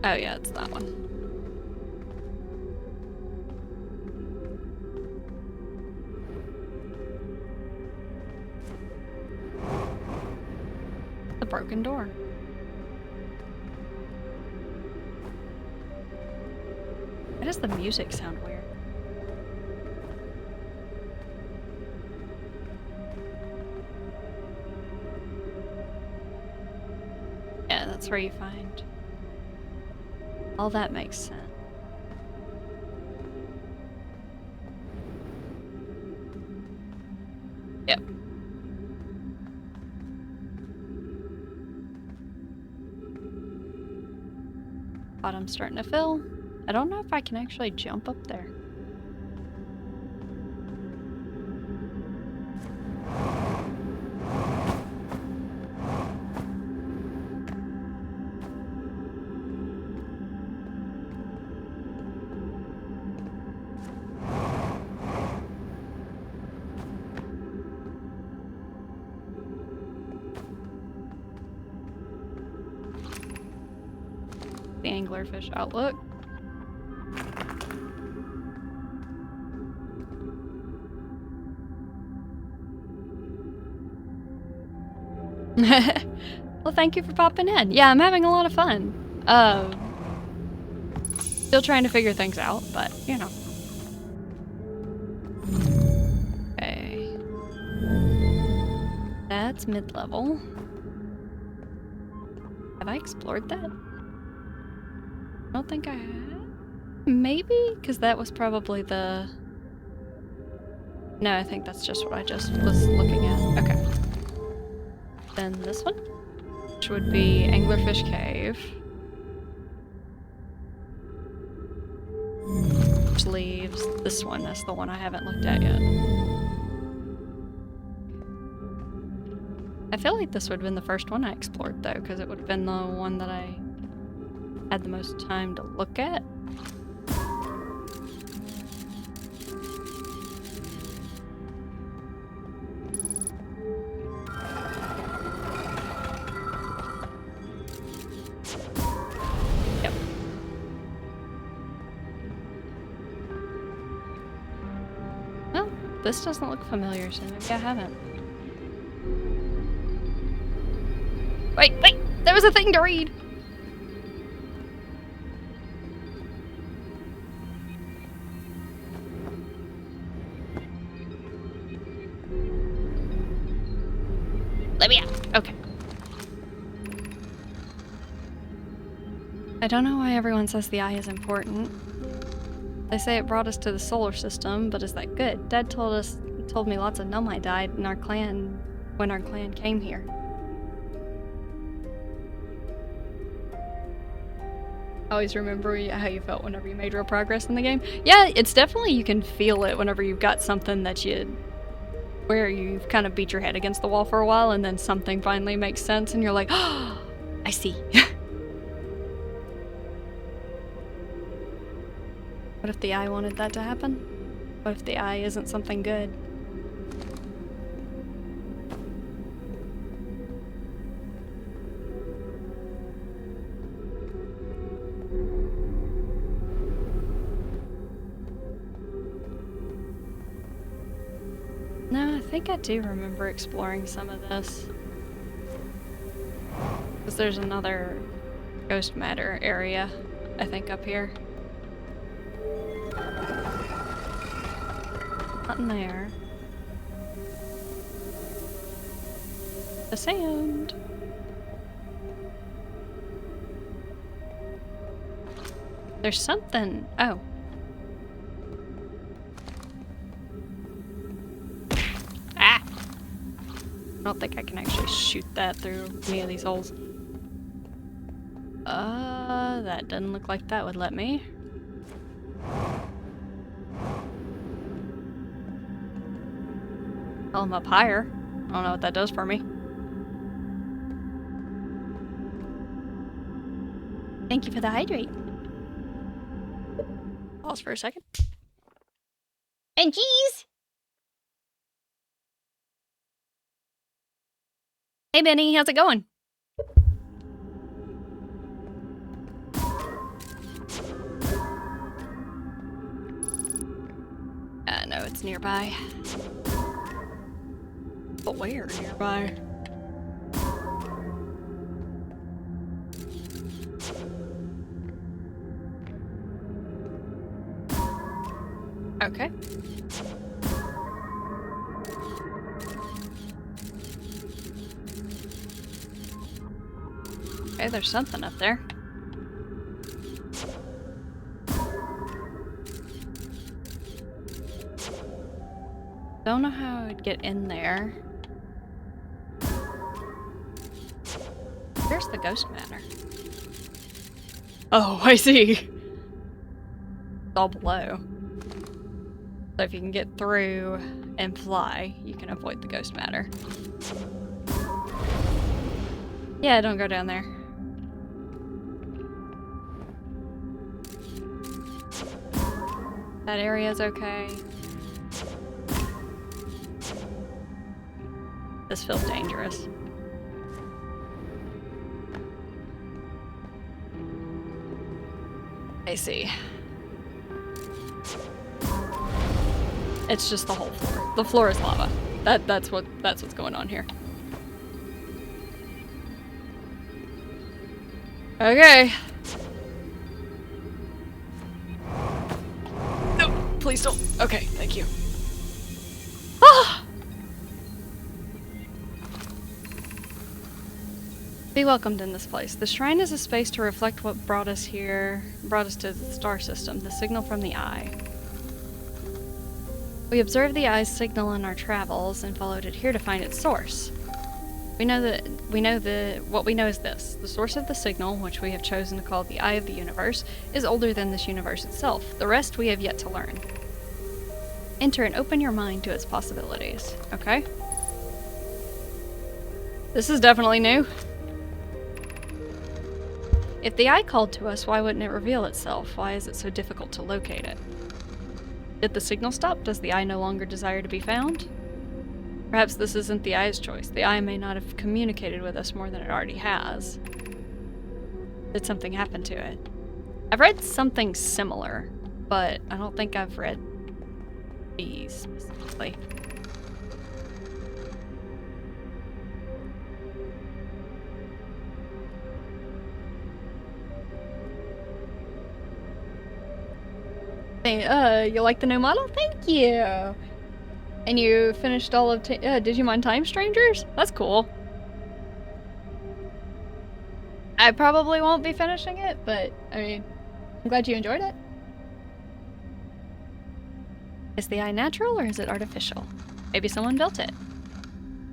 Speaker 1: Oh yeah, it's that one. the broken door. Why does the music sound weird? Yeah, that's where you find. All that makes sense. Yep. Bottom's starting to fill. I don't know if I can actually jump up there. The anglerfish outlook. Well, thank you for popping in. Yeah, I'm having a lot of fun. Still trying to figure things out, but you know. Okay. That's mid-level. Have I explored that? I don't think I have. Maybe? Because that was probably the... No, I think that's just what I just was looking at. Okay. Then this one, which would be Anglerfish Cave. Which leaves this one. That's the one I haven't looked at yet. I feel like this would have been the first one I explored, though, because it would have been the one that I had the most time to look at. Yep. Well, this doesn't look familiar, so maybe I haven't. Wait! There was a thing to read! Let me out! Okay. I don't know why everyone says the eye is important. They say it brought us to the solar system, but is that good? Dad told me lots of Nomai died in our clan when our clan came here. Always remember how you felt whenever you made real progress in the game. Yeah, it's definitely, you can feel it whenever you've got something that where you've kind of beat your head against the wall for a while and then something finally makes sense and you're like, oh, I see. What if the eye wanted that to happen? What if the eye isn't something good? No, I think I do remember exploring some of this. Because there's another ghost matter area, I think, up here. Nothing there. The sand. There's something. Oh. Ah! I don't think I can actually shoot that through any of these holes. That doesn't look like that would let me. Well, I'm up higher. I don't know what that does for me. Thank you for the hydrate. Pause for a second. And cheese! Hey Benny, how's it going? No, it's nearby. But where nearby? Okay. Okay, there's something up there. Don't know how I would get in there. There's the ghost matter. Oh, I see. It's all below. So if you can get through and fly, you can avoid the ghost matter. Yeah, don't go down there. That area's okay. This feels dangerous. I see. It's just the whole floor. The floor is lava. That's what's going on here. Okay. No, please don't. Okay, thank you. Ah! Be welcomed in this place. The shrine is a space to reflect what brought us here, brought us to the star system, the signal from the eye. We observed the eye's signal in our travels and followed it here to find its source. What we know is this. The source of the signal, which we have chosen to call the eye of the universe, is older than this universe itself. The rest we have yet to learn. Enter and open your mind to its possibilities. Okay? This is definitely new. If the eye called to us, why wouldn't it reveal itself? Why is it so difficult to locate it? Did the signal stop? Does the eye no longer desire to be found? Perhaps this isn't the eye's choice. The eye may not have communicated with us more than it already has. Did something happen to it? I've read something similar, but I don't think I've read these specifically. You like the new model? Thank you! And you finished all of Digimon Time Strangers? That's cool. I probably won't be finishing it, but, I mean, I'm glad you enjoyed it. Is the eye natural or is it artificial? Maybe someone built it.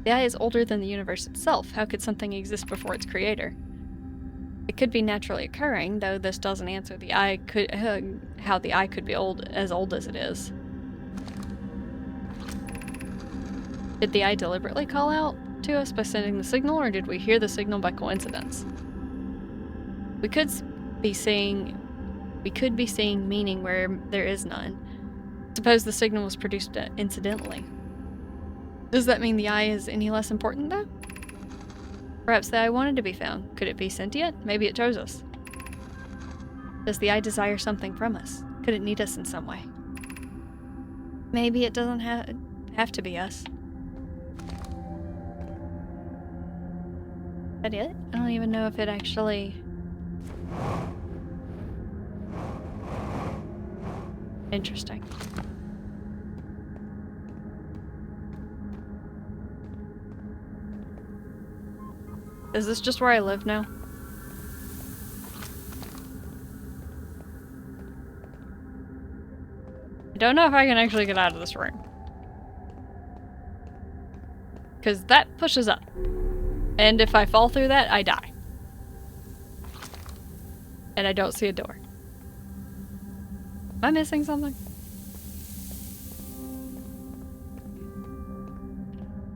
Speaker 1: The eye is older than the universe itself. How could something exist before its creator? It could be naturally occurring, though this doesn't answer the eye how the eye could be old as it is. Did the eye deliberately call out to us by sending the signal, or did we hear the signal by coincidence? We could be seeing meaning where there is none. Suppose the signal was produced incidentally. Does that mean the eye is any less important, though? Perhaps the eye wanted to be found. Could it be sentient? Maybe it chose us. Does the eye desire something from us? Could it need us in some way? Maybe it doesn't have to be us. Is that it? I don't even know if it actually... Interesting. Is this just where I live now? I don't know if I can actually get out of this room. Because that pushes up. And if I fall through that, I die. And I don't see a door. Am I missing something?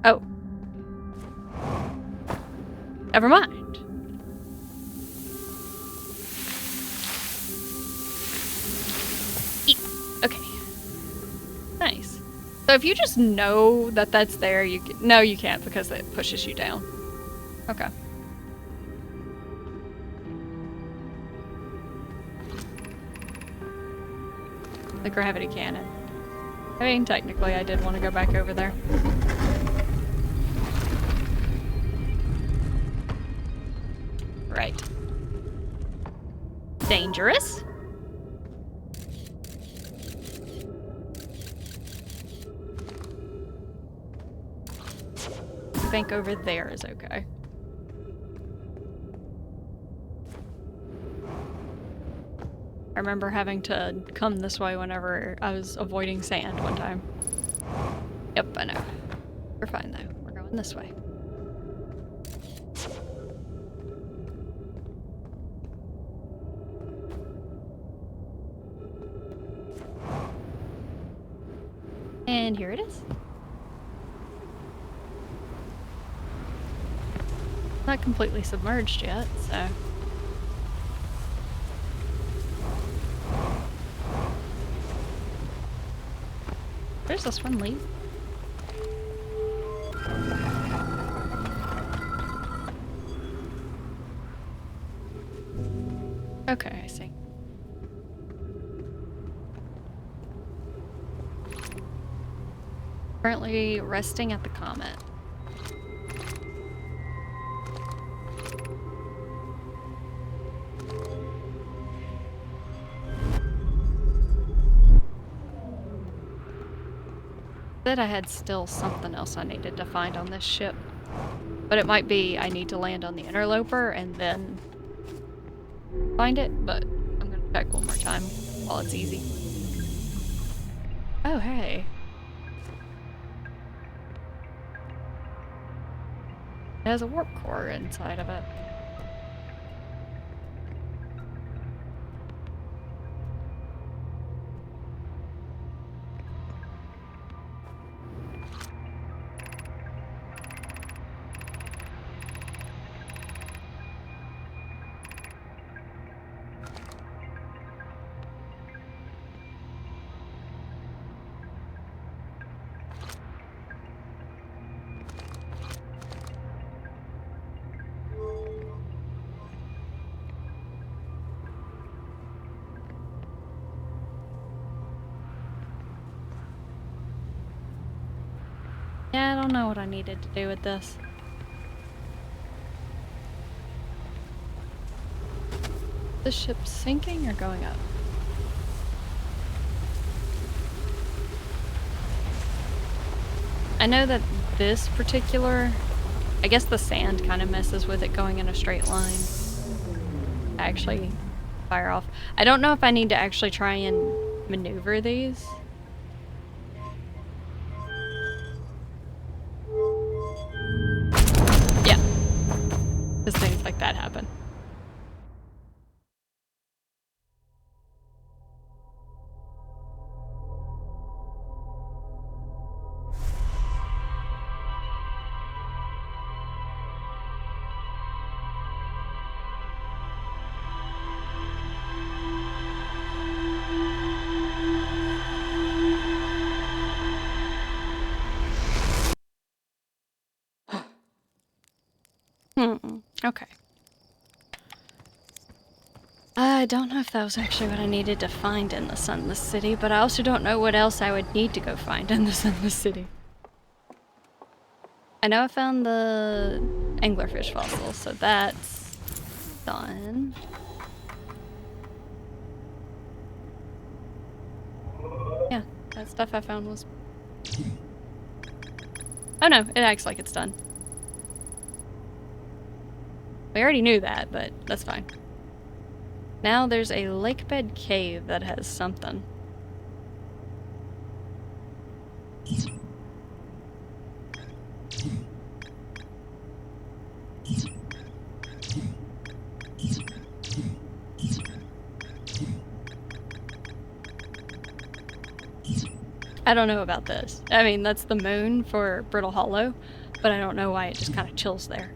Speaker 1: Oh. Never mind. Okay. Nice. So if you just know that that's there, you can... No, you can't because it pushes you down. Okay. The gravity cannon. I mean, technically I did want to go back over there. Right. Dangerous. think over there is okay. I remember having to come this way whenever I was avoiding sand one time. Yep, I know. We're fine though. We're going this way. And here it is. Not completely submerged yet, so. Where's this one lead? Okay, I see. Currently resting at the Comet. Said I had still something else I needed to find on this ship. But it might be I need to land on the interloper and then find it, but I'm gonna check one more time while it's easy. Oh, hey. It has a warp core inside of it. Yeah, I don't know what I needed to do with this. The ship's sinking or going up? I know that this particular, I guess the sand kind of messes with it going in a straight line. Actually, fire off. I don't know if I need to actually try and maneuver these. Yeah, because things like that happen. Okay. I don't know if that was actually what I needed to find in the Sunless City, but I also don't know what else I would need to go find in the Sunless City. I know I found the anglerfish fossil, so that's done. Yeah, that stuff I found was... Oh no, it acts like it's done. We already knew that, but that's fine. Now there's a lakebed cave that has something. I don't know about this. I mean, that's the moon for Brittle Hollow, but I don't know why it just kind of chills there.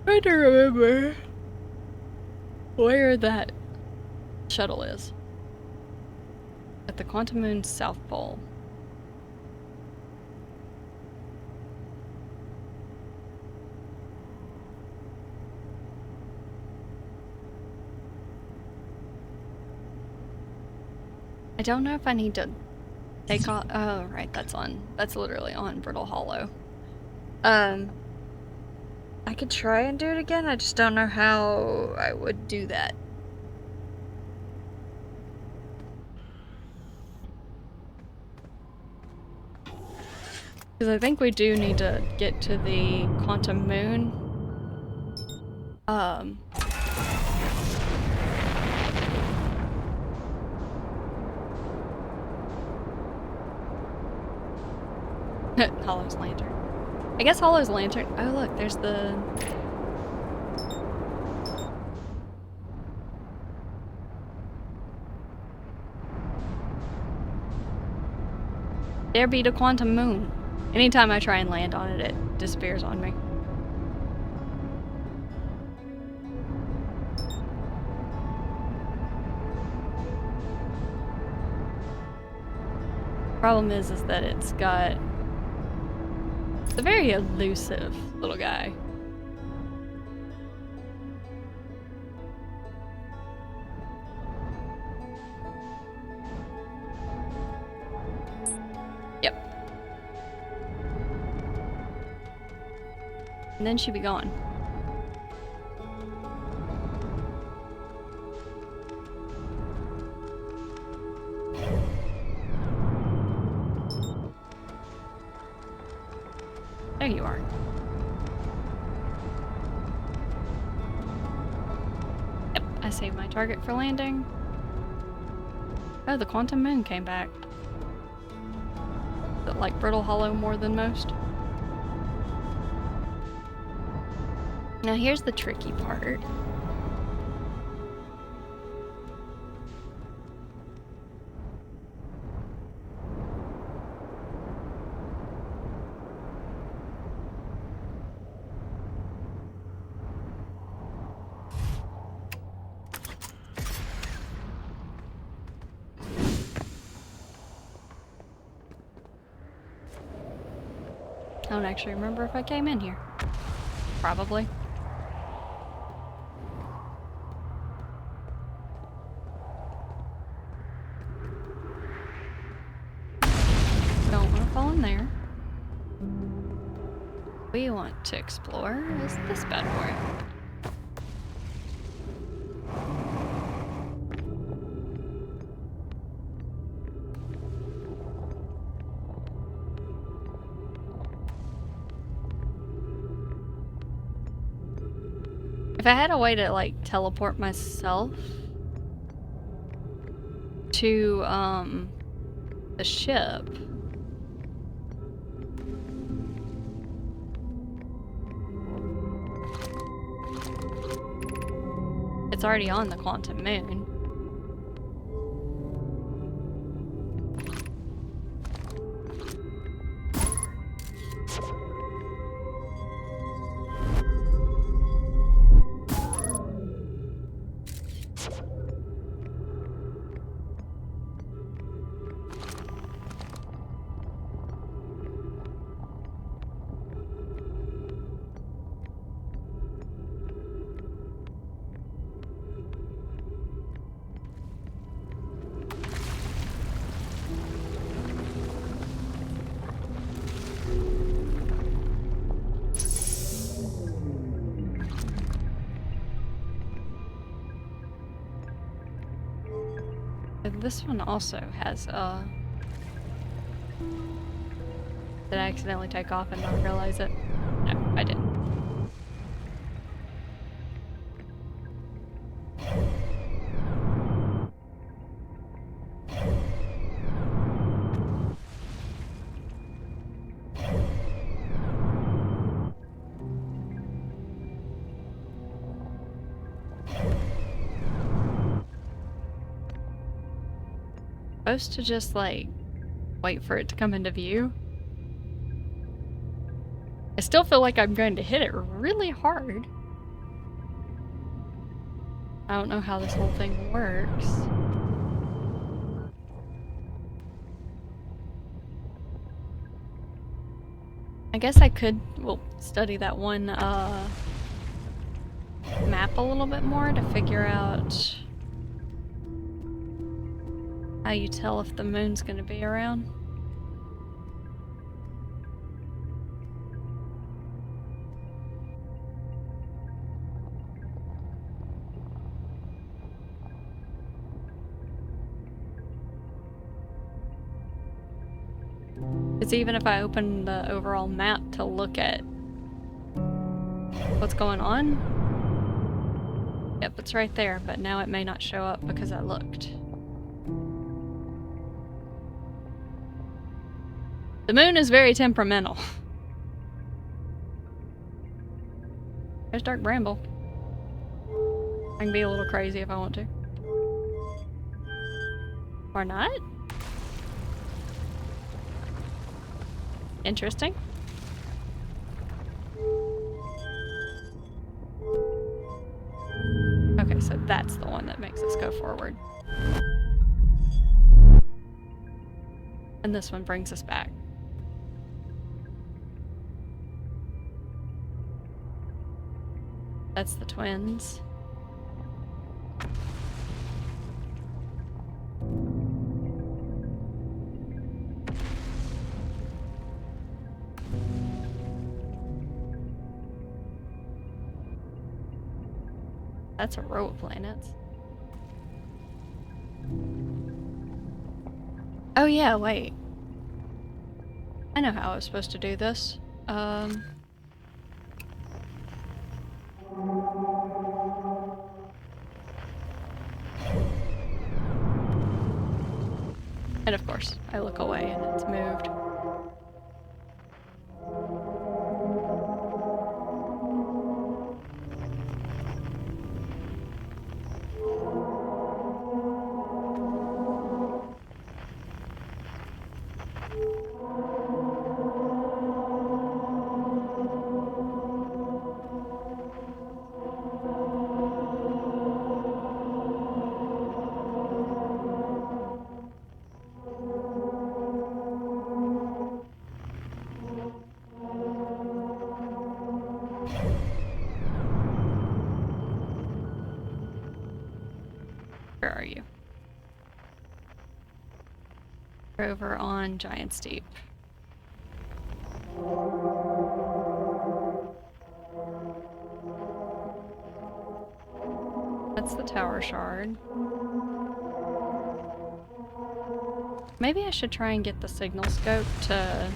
Speaker 1: I don't remember where that shuttle is. At the Quantum Moon's South Pole. I don't know if I need to take off. Oh, right, that's on. That's literally on Brittle Hollow. I could try and do it again. I just don't know how I would do that. Because I think we do need to get to the quantum moon. Hollow's lantern. I guess Hollow's lantern. Oh, look, there's the. There be the quantum moon. Anytime I try and land on it, it disappears on me. Problem is that it's got. It's a very elusive little guy. Yep. And then she'd be gone. There you are. Yep, I saved my target for landing. Oh, the quantum moon came back. Is it like Brittle Hollow more than most? Now here's the tricky part. I don't actually remember if I came in here. Probably. Don't want to fall in there. We want to explore is this bad boy. If I had a way to like teleport myself to the ship. It's already on the quantum moon. This one also has did I accidentally take off and not realize it? No, I didn't. Supposed to just like wait for it to come into view. I still feel like I'm going to hit it really hard. I don't know how this whole thing works. I guess I could, well, study that one map a little bit more to figure out how you tell if the moon's gonna be around. Because even if I open the overall map to look at what's going on, yep, it's right there, but now it may not show up because I looked. The moon is very temperamental. There's Dark Bramble. I can be a little crazy if I want to. Or not? Interesting. Okay, so that's the one that makes us go forward. And this one brings us back. That's the twins. That's a row of planets. Oh yeah, wait. I know how I was supposed to do this. And of course, I look away and it's moved. Where are you? We're over on Giant Steep. That's the tower shard. Maybe I should try and get the signal scope to...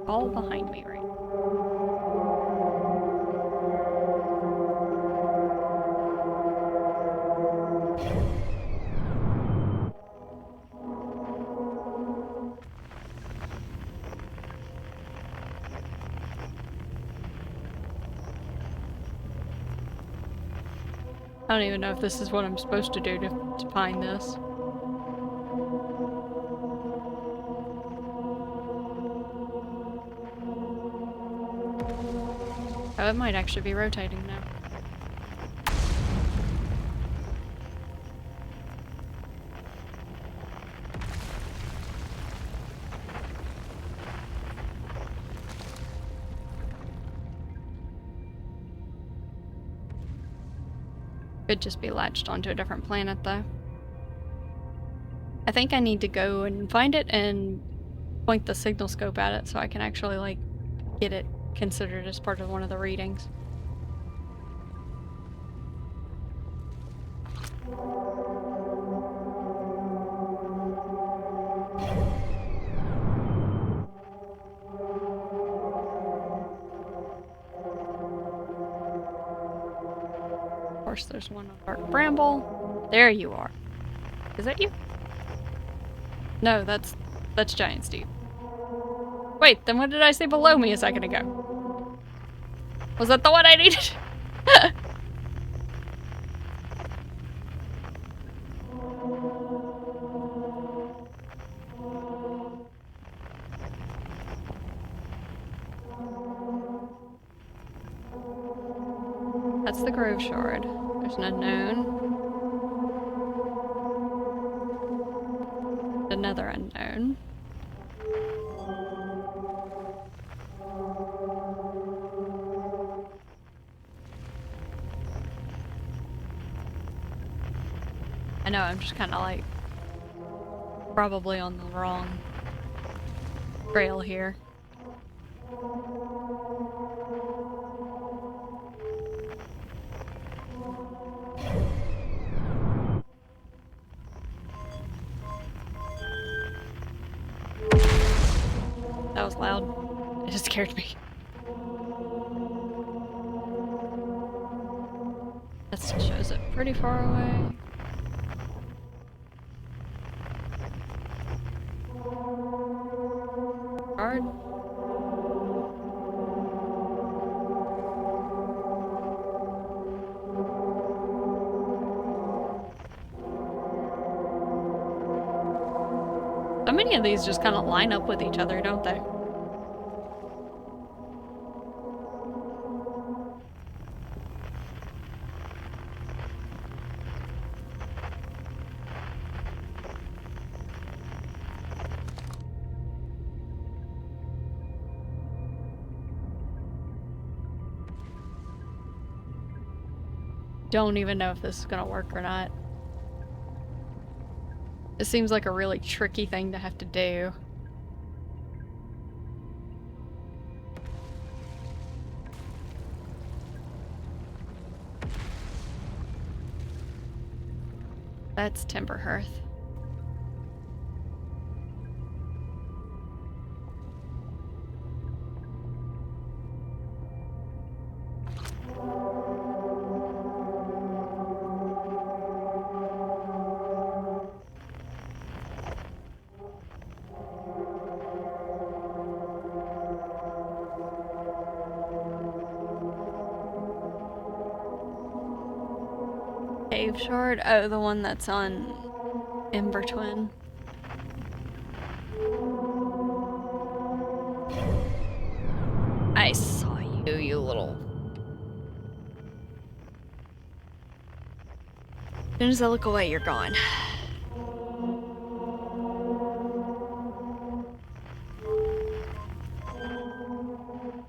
Speaker 1: all behind me right now. I don't even know if this is what I'm supposed to do to find this. Oh, it might actually be rotating now. Could just be latched onto a different planet, though. I think I need to go and find it and point the signal scope at it so I can actually, like, get it considered as part of one of the readings. Of course, there's one on Dark Bramble. There you are. Is that you? No, that's Giant Steep. Wait, then what did I say below me a second ago? Was that the one I needed? That's the Grove Shard. There's an unknown. Another unknown. I know, I'm just kind of like probably on the wrong trail here. scared me. That still shows it pretty far away. Hard. So many of these just kind of line up with each other, don't they? Don't even know if this is gonna work or not. It seems like a really tricky thing to have to do. That's timber hearth. Cave shard? Oh, the one that's on Ember Twin. I saw you, you little... As soon as I look away, you're gone.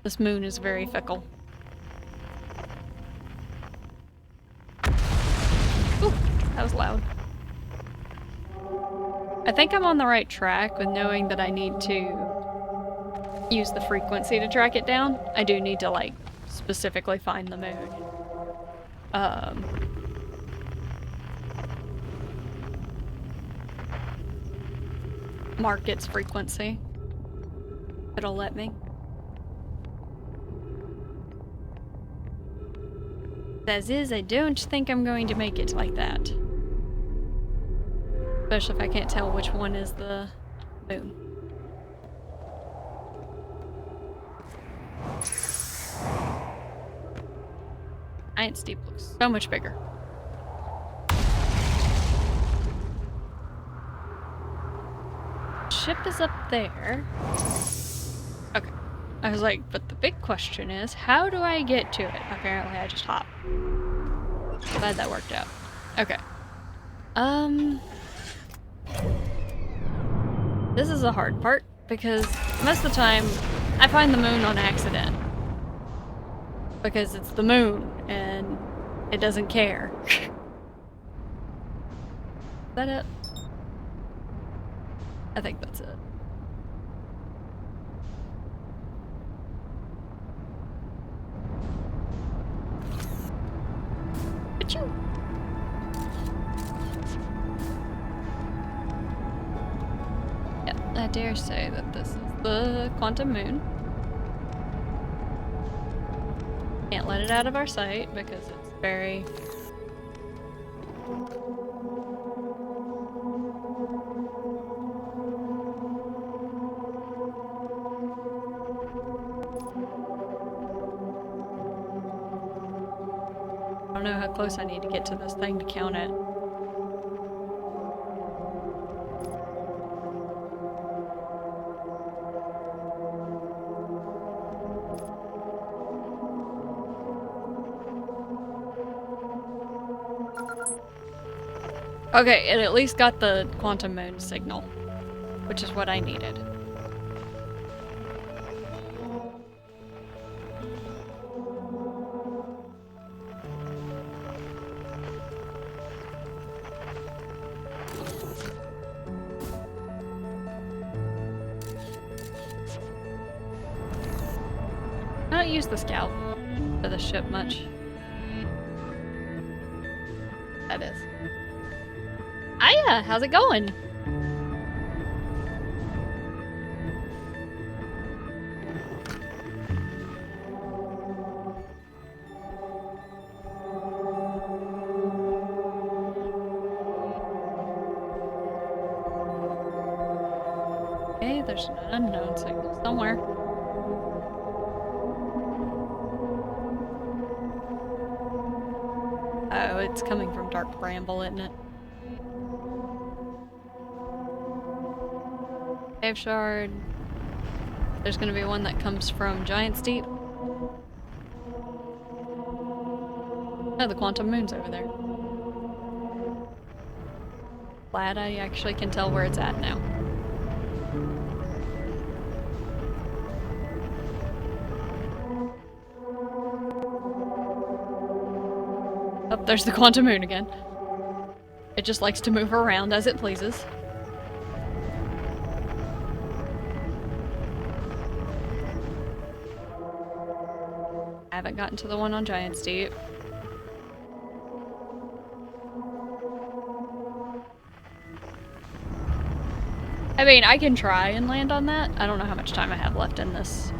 Speaker 1: This moon is very fickle. Ooh, that was loud. I think I'm on the right track with knowing that I need to use the frequency to track it down. I do need to, like, specifically find the moon. Mark its frequency. It'll let me. As is, I don't think I'm going to make it like that. Especially if I can't tell which one is the moon. Giant Steep looks so much bigger. Ship is up there. Okay. I was like, but the big question is, how do I get to it? Apparently I just hop. Glad that worked out. Okay. This is the hard part, because most of the time, I find the moon on accident. Because it's the moon, and it doesn't care. Is that it? I think that's it. Achoo! Yeah, I dare say that this is the quantum moon. Can't let it out of our sight because it's very... I don't know how close I need to get to this thing to count it. Okay, it at least got the quantum moon signal, which is what I needed. I don't use the scout for the ship much. That is. Hiya, how's it going? Surely there's an unknown signal somewhere. Oh, it's coming from Dark Bramble, isn't it? Cave Shard. There's gonna be one that comes from Giant Steep. Oh, the Quantum Moon's over there. Glad I actually can tell where it's at now. Oh, there's the Quantum Moon again. It just likes to move around as it pleases. I haven't gotten to the one on Giant Steep. I mean, I can try and land on that. I don't know how much time I have left in this.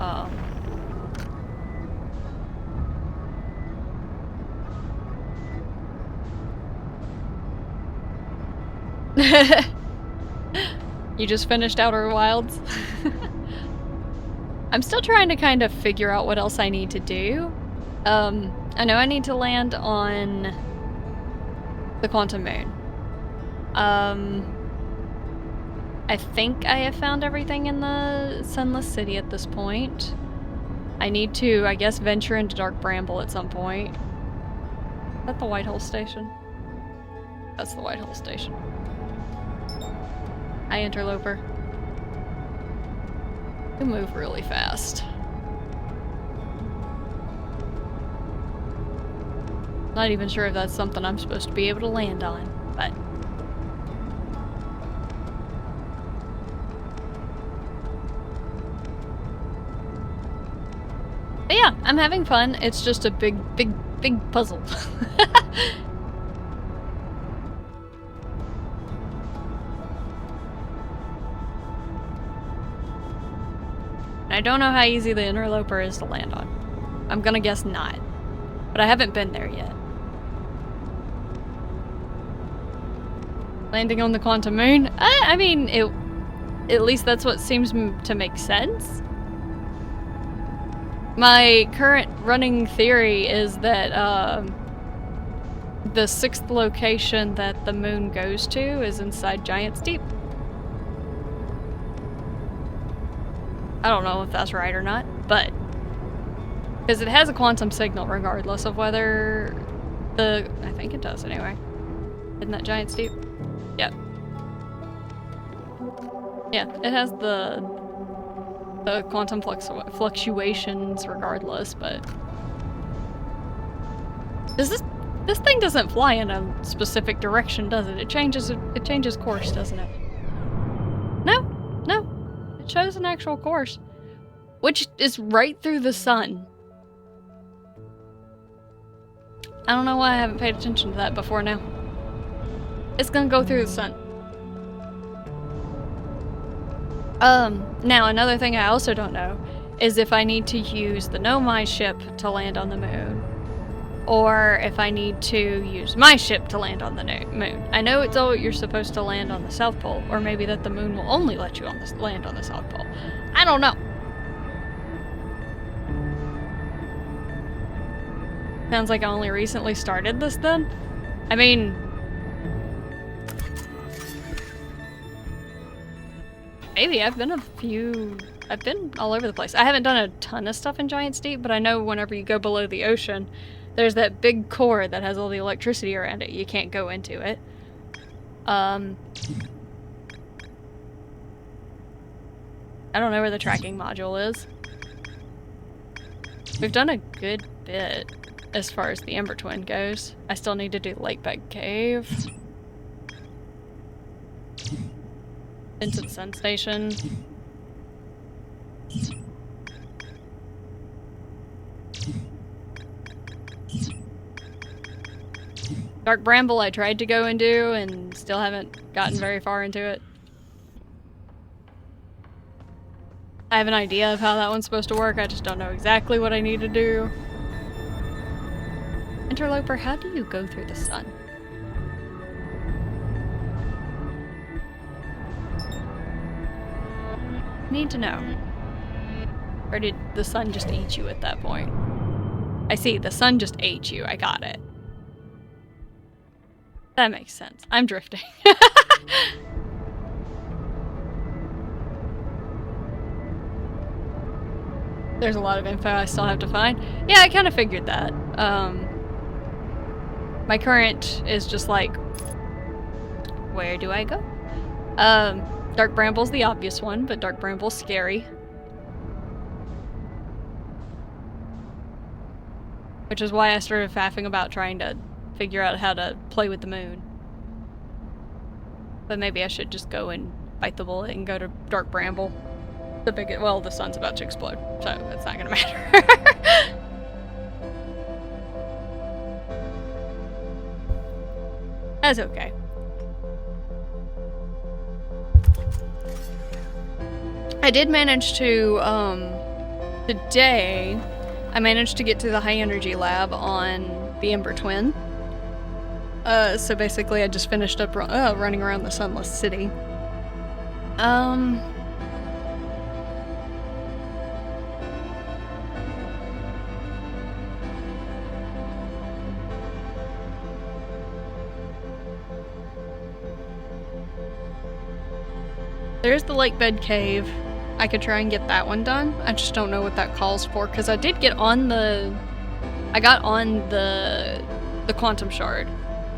Speaker 1: You just finished Outer Wilds? I'm still trying to kind of figure out what else I need to do. I know I need to land on the Quantum Moon. I think I have found everything in the Sunless City at this point. I need to, I guess, venture into Dark Bramble at some point. Is that the Whitehole Station? That's the Whitehole Station. Hi, Interloper. You move really fast. Not even sure if that's something I'm supposed to be able to land on, but... But yeah, I'm having fun. It's just a big puzzle. I don't know how easy the Interloper is to land on. I'm gonna guess not. But I haven't been there yet. Landing on the Quantum Moon? I mean, at least that's what seems to make sense. My current running theory is that the 6th location that the moon goes to is inside Giant Steep. I don't know if that's right or not, but... Because it has a quantum signal regardless of whether the... I think it does anyway. Isn't that Giant Steep? Yep. Yeah, it has the quantum fluctuations regardless, but... This thing doesn't fly in a specific direction, does it? It changes course, doesn't it? No. It shows an actual course. Which is right through the sun. I don't know why I haven't paid attention to that before now. It's gonna go through the sun. Now another thing I also don't know is if I need to use the Nomai ship to land on the moon, or if I need to use my ship to land on the moon. I know it's all you're supposed to land on the South Pole, or maybe that the moon will only let you land on the South Pole. I don't know. Sounds like I only recently started this then? I mean... Maybe, I've been all over the place. I haven't done a ton of stuff in Giant Steep, but I know whenever you go below the ocean, there's that big core that has all the electricity around it. You can't go into it. I don't know where the tracking module is. We've done a good bit as far as the Ember Twin goes. I still need to do Lakebed Cave. Into the Sun Station. Dark Bramble I tried to go and do and still haven't gotten very far into it. I have an idea of how that one's supposed to work, I just don't know exactly what I need to do. Interloper, how do you go through the sun? Need to know. Or did the sun just eat you at that point? I see, the sun just ate you. I got it. That makes sense. I'm drifting. There's a lot of info I still have to find. Yeah, I kind of figured that. My current is just like, where do I go? Dark Bramble's the obvious one, but Dark Bramble's scary. Which is why I started faffing about trying to figure out how to play with the moon. But maybe I should just go and bite the bullet and go to Dark Bramble. Well, the sun's about to explode, so it's not gonna matter. That's okay. I did manage to, today, I managed to get to the high energy lab on the Ember Twin. So basically I just finished up running around the Sunless City. There's the lake bed cave. I could try and get that one done. I just don't know what that calls for, because I did get on the... I got on the quantum shard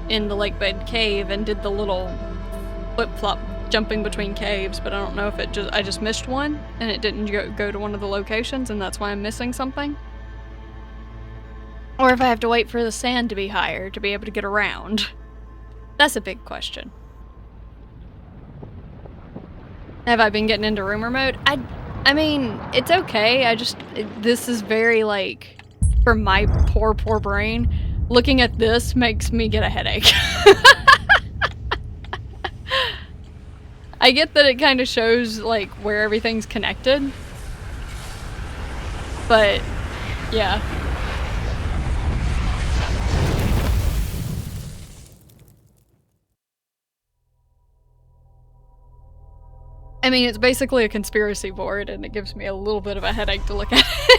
Speaker 1: in the lake bed cave and did the little flip-flop jumping between caves, but I don't know if I just missed one and it didn't go to one of the locations and that's why I'm missing something. Or if I have to wait for the sand to be higher to be able to get around. That's a big question. Have I been getting into rumor mode? I mean, it's okay. This is very, like, for my poor brain, looking at this makes me get a headache. I get that it kind of shows, like, where everything's connected. But, yeah. I mean, it's basically a conspiracy board, and it gives me a little bit of a headache to look at it.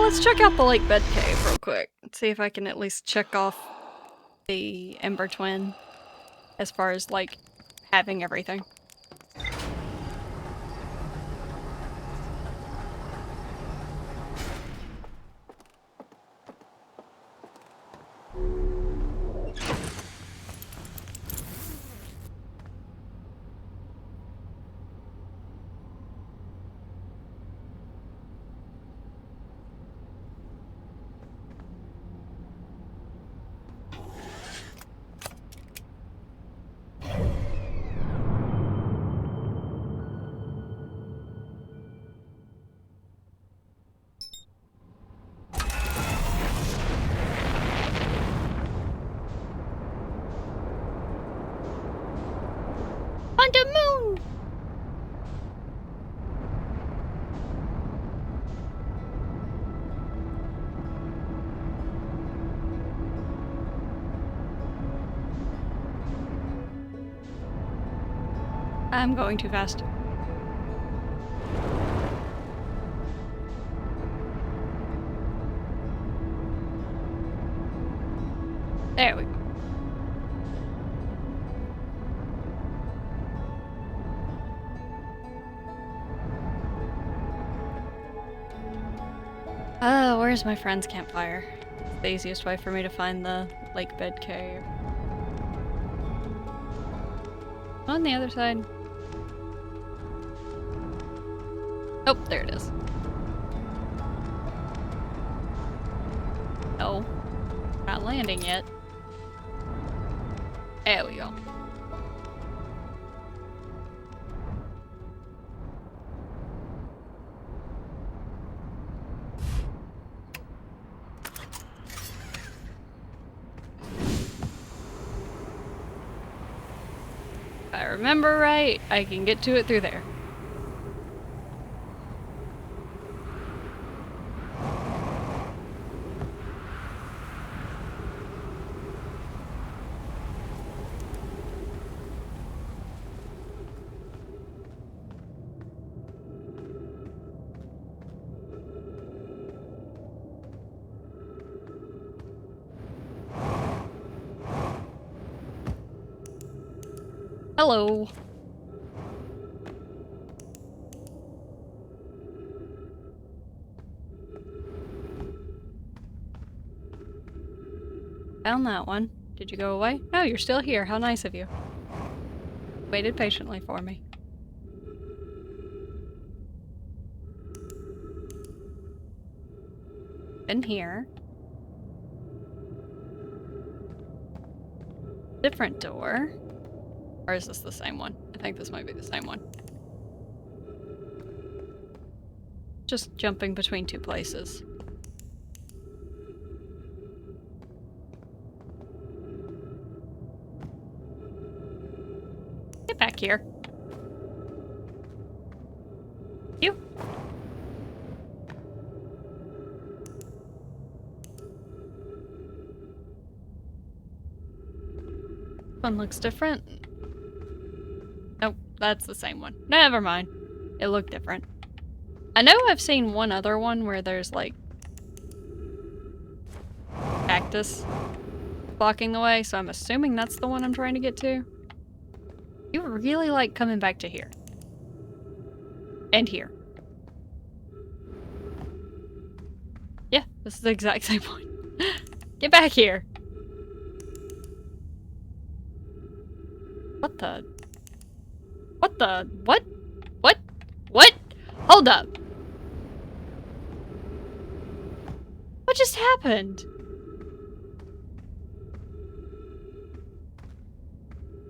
Speaker 1: Let's check out the lake bed cave real quick. Let's see if I can at least check off the Ember Twin as far as, like, having everything. On the moon! I'm going too fast. There we go. Where's my friend's campfire? It's the easiest way for me to find the lake bed cave. On the other side. Oh, there it is. No. Not landing yet. There we go. remember right, I can get to it through there. Hello. Found that one. Did you go away? No, you're still here. How nice of you. Waited patiently for me. Been here. Different door. Or is this the same one? I think this might be the same one. Just jumping between two places. Get back here. You. One looks different. Nope, that's the same one. Never mind. It looked different. I know I've seen one other one where there's like cactus blocking the way, so I'm assuming that's the one I'm trying to get to. You really like coming back to here. And here. Yeah, this is the exact same one. Get back here. What the? What the? What? What? What? Hold up. What just happened?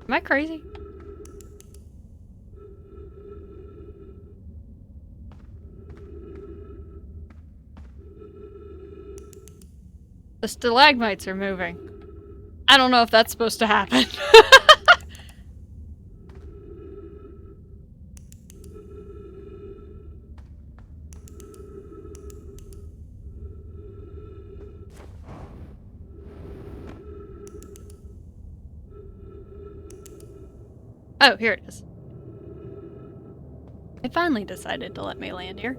Speaker 1: Am I crazy? The stalagmites are moving. I don't know if that's supposed to happen. Oh, here it is. It finally decided to let me land here.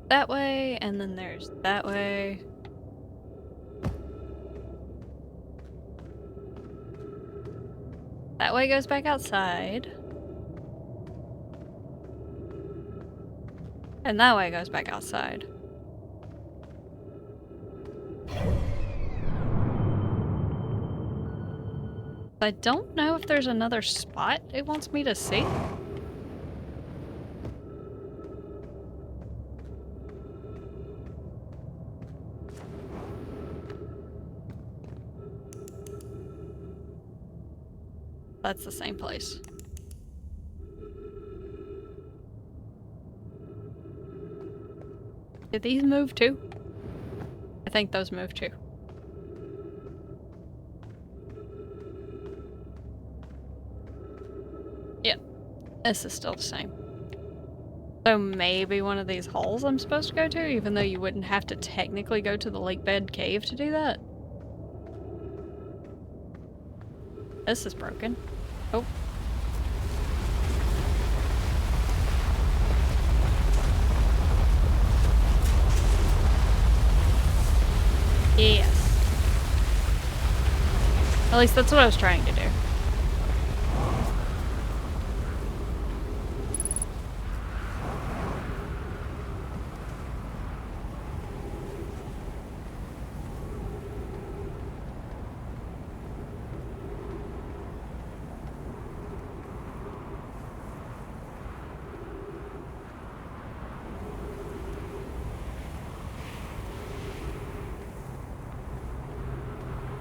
Speaker 1: That way, and then there's that way. That way goes back outside. And that way goes back outside. I don't know if there's another spot it wants me to see. That's the same place. Did these move too? I think those move too. Yep. This is still the same. So maybe one of these holes I'm supposed to go to, even though you wouldn't have to technically go to the lake bed cave to do that. This is broken. Oh. Yes. At least that's what I was trying to do.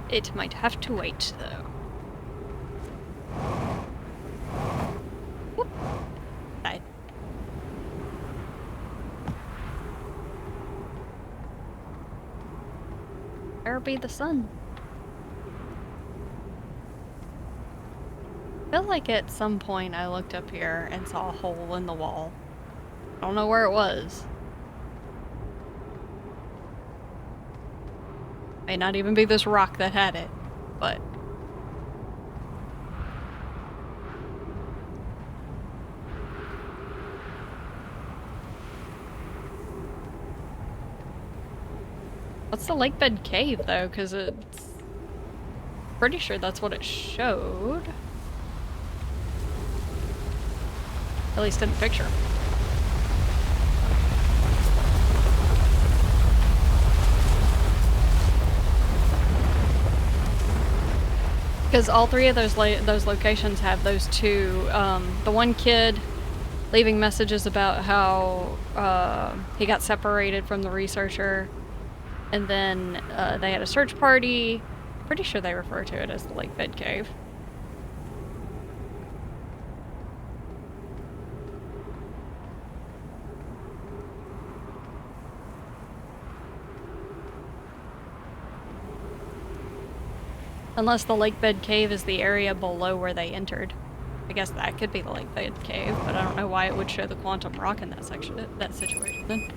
Speaker 1: It might have to wait, though. Whoop. Died. There be the sun. I feel like at some point I looked up here and saw a hole in the wall. I don't know where it was. May not even be this rock that had it, but... What's the lake bed cave, though? Because it's... pretty sure that's what it showed. At least in the picture. Because all three of those locations have those two. The one kid leaving messages about how he got separated from the researcher, and then they had a search party. Pretty sure they refer to it as the lake bed cave. Unless the lake bed cave is the area below where they entered. I guess that could be the lake bed cave, but I don't know why it would show the quantum rock in that situation then.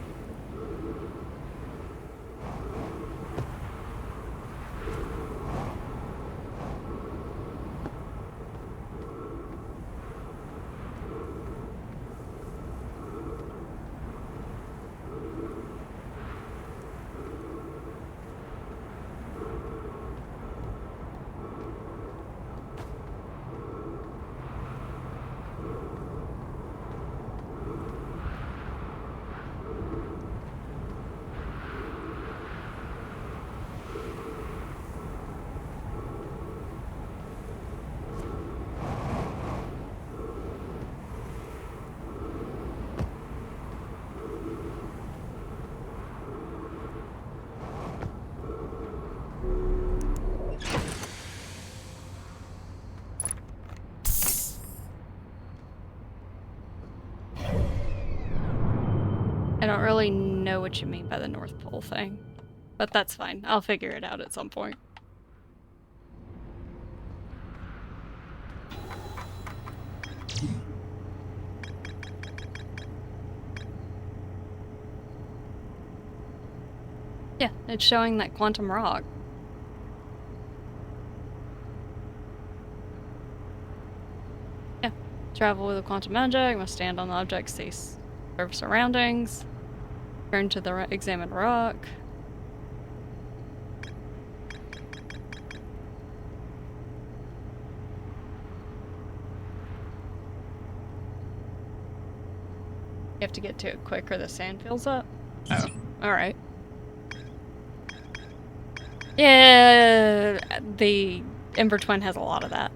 Speaker 1: I don't really know what you mean by the North Pole thing, but that's fine. I'll figure it out at some point. Yeah, it's showing that quantum rock. Yeah. Travel with a quantum object, must stand on the object, see observe surroundings, turn to the examine rock. You have to get to it quick or the sand fills up? Oh, alright. Yeah, the Ember Twin has a lot of that.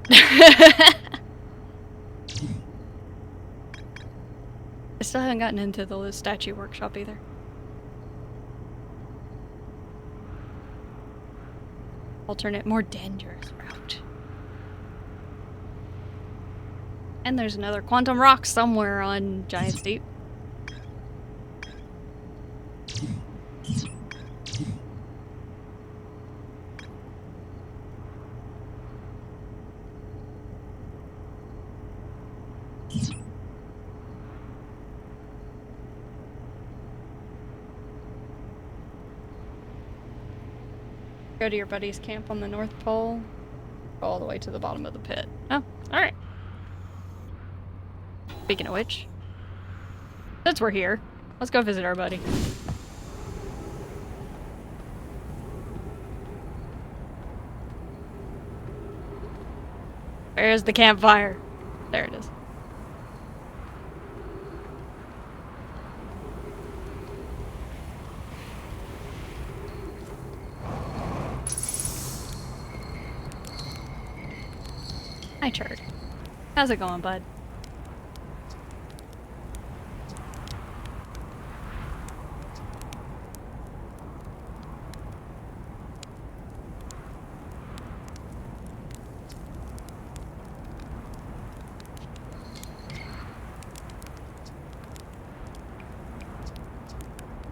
Speaker 1: I still haven't gotten into the statue workshop either. Alternate, more dangerous route. And there's another quantum rock somewhere on Giant's Deep. Go to your buddy's camp on the North Pole. Go all the way to the bottom of the pit. Oh, alright. Speaking of which, since we're here, let's go visit our buddy. Where's the campfire? There it is. Hi, Churd. How's it going, bud?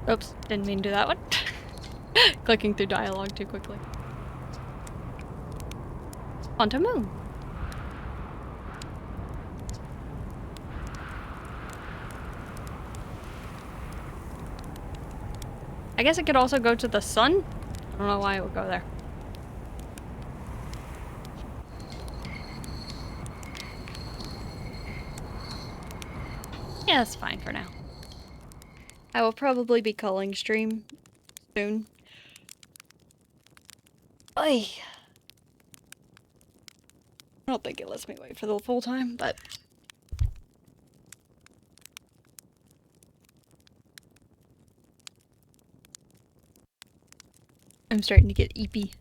Speaker 1: Oops, didn't mean to do that one. Clicking through dialogue too quickly. Quantum moon. I guess it could also go to the sun. I don't know why it would go there. Yeah, that's fine for now. I will probably be calling stream soon. Oy. I don't think it lets me wait for the full time, but... I'm starting to get eepy.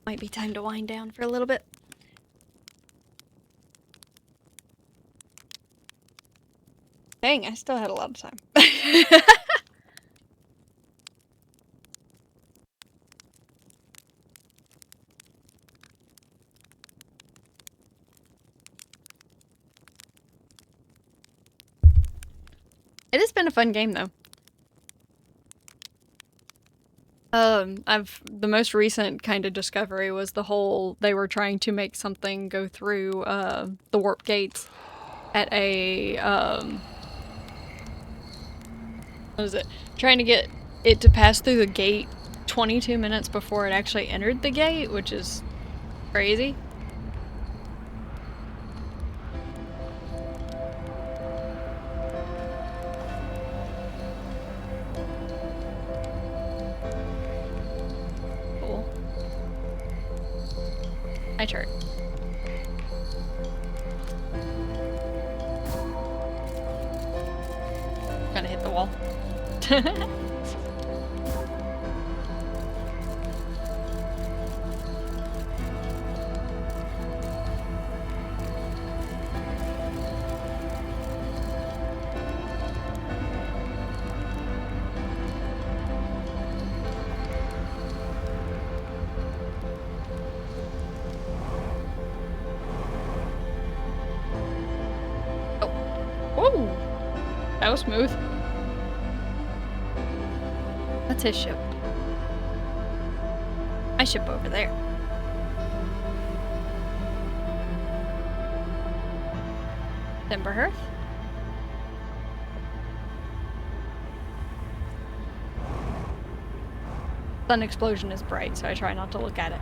Speaker 1: Might be time to wind down for a little bit. Dang, I still had a lot of time. It has been a fun game, though. The most recent kind of discovery was the whole, they were trying to make something go through, the warp gates at a, what is it? Trying to get it to pass through the gate 22 minutes before it actually entered the gate, which is crazy. Cool. My turn. Gonna hit the wall. Whoa! That was smooth. That's his ship. My ship over there. Timberhearth? Sun explosion is bright, so I try not to look at it.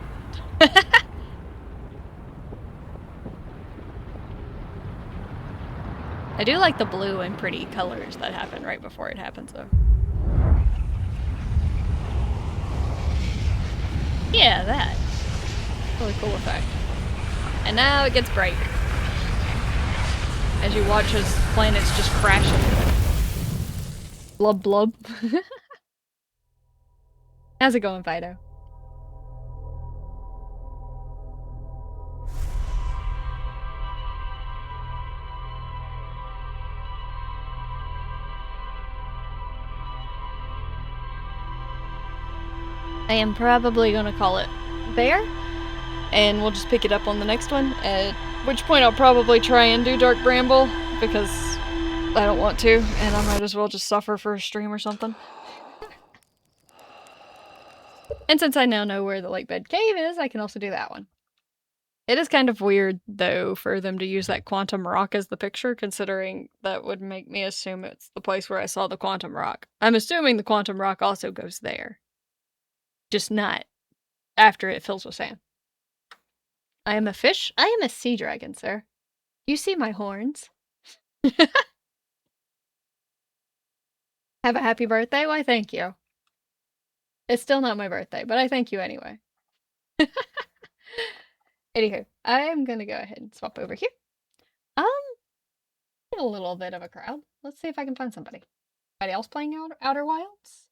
Speaker 1: I do like the blue and pretty colors that happen right before it happens, though. Yeah, that. Really cool effect. And now it gets bright. As you watch as planets just crash into it. Blub blub. How's it going, Fido? I am probably gonna call it there, and we'll just pick it up on the next one, at which point I'll probably try and do Dark Bramble, because I don't want to, and I might as well just suffer for a stream or something. And since I now know where the Lake Bed Cave is, I can also do that one. It is kind of weird, though, for them to use that quantum rock as the picture, considering that would make me assume it's the place where I saw the quantum rock. I'm assuming the quantum rock also goes there. Just not after it fills with sand. I am a fish? I am a sea dragon, sir. You see my horns? Have a happy birthday? Why, thank you. It's still not my birthday, but I thank you anyway. Anywho, I'm gonna go ahead and swap over here. A little bit of a crowd. Let's see if I can find somebody. Anybody else playing Outer Wilds?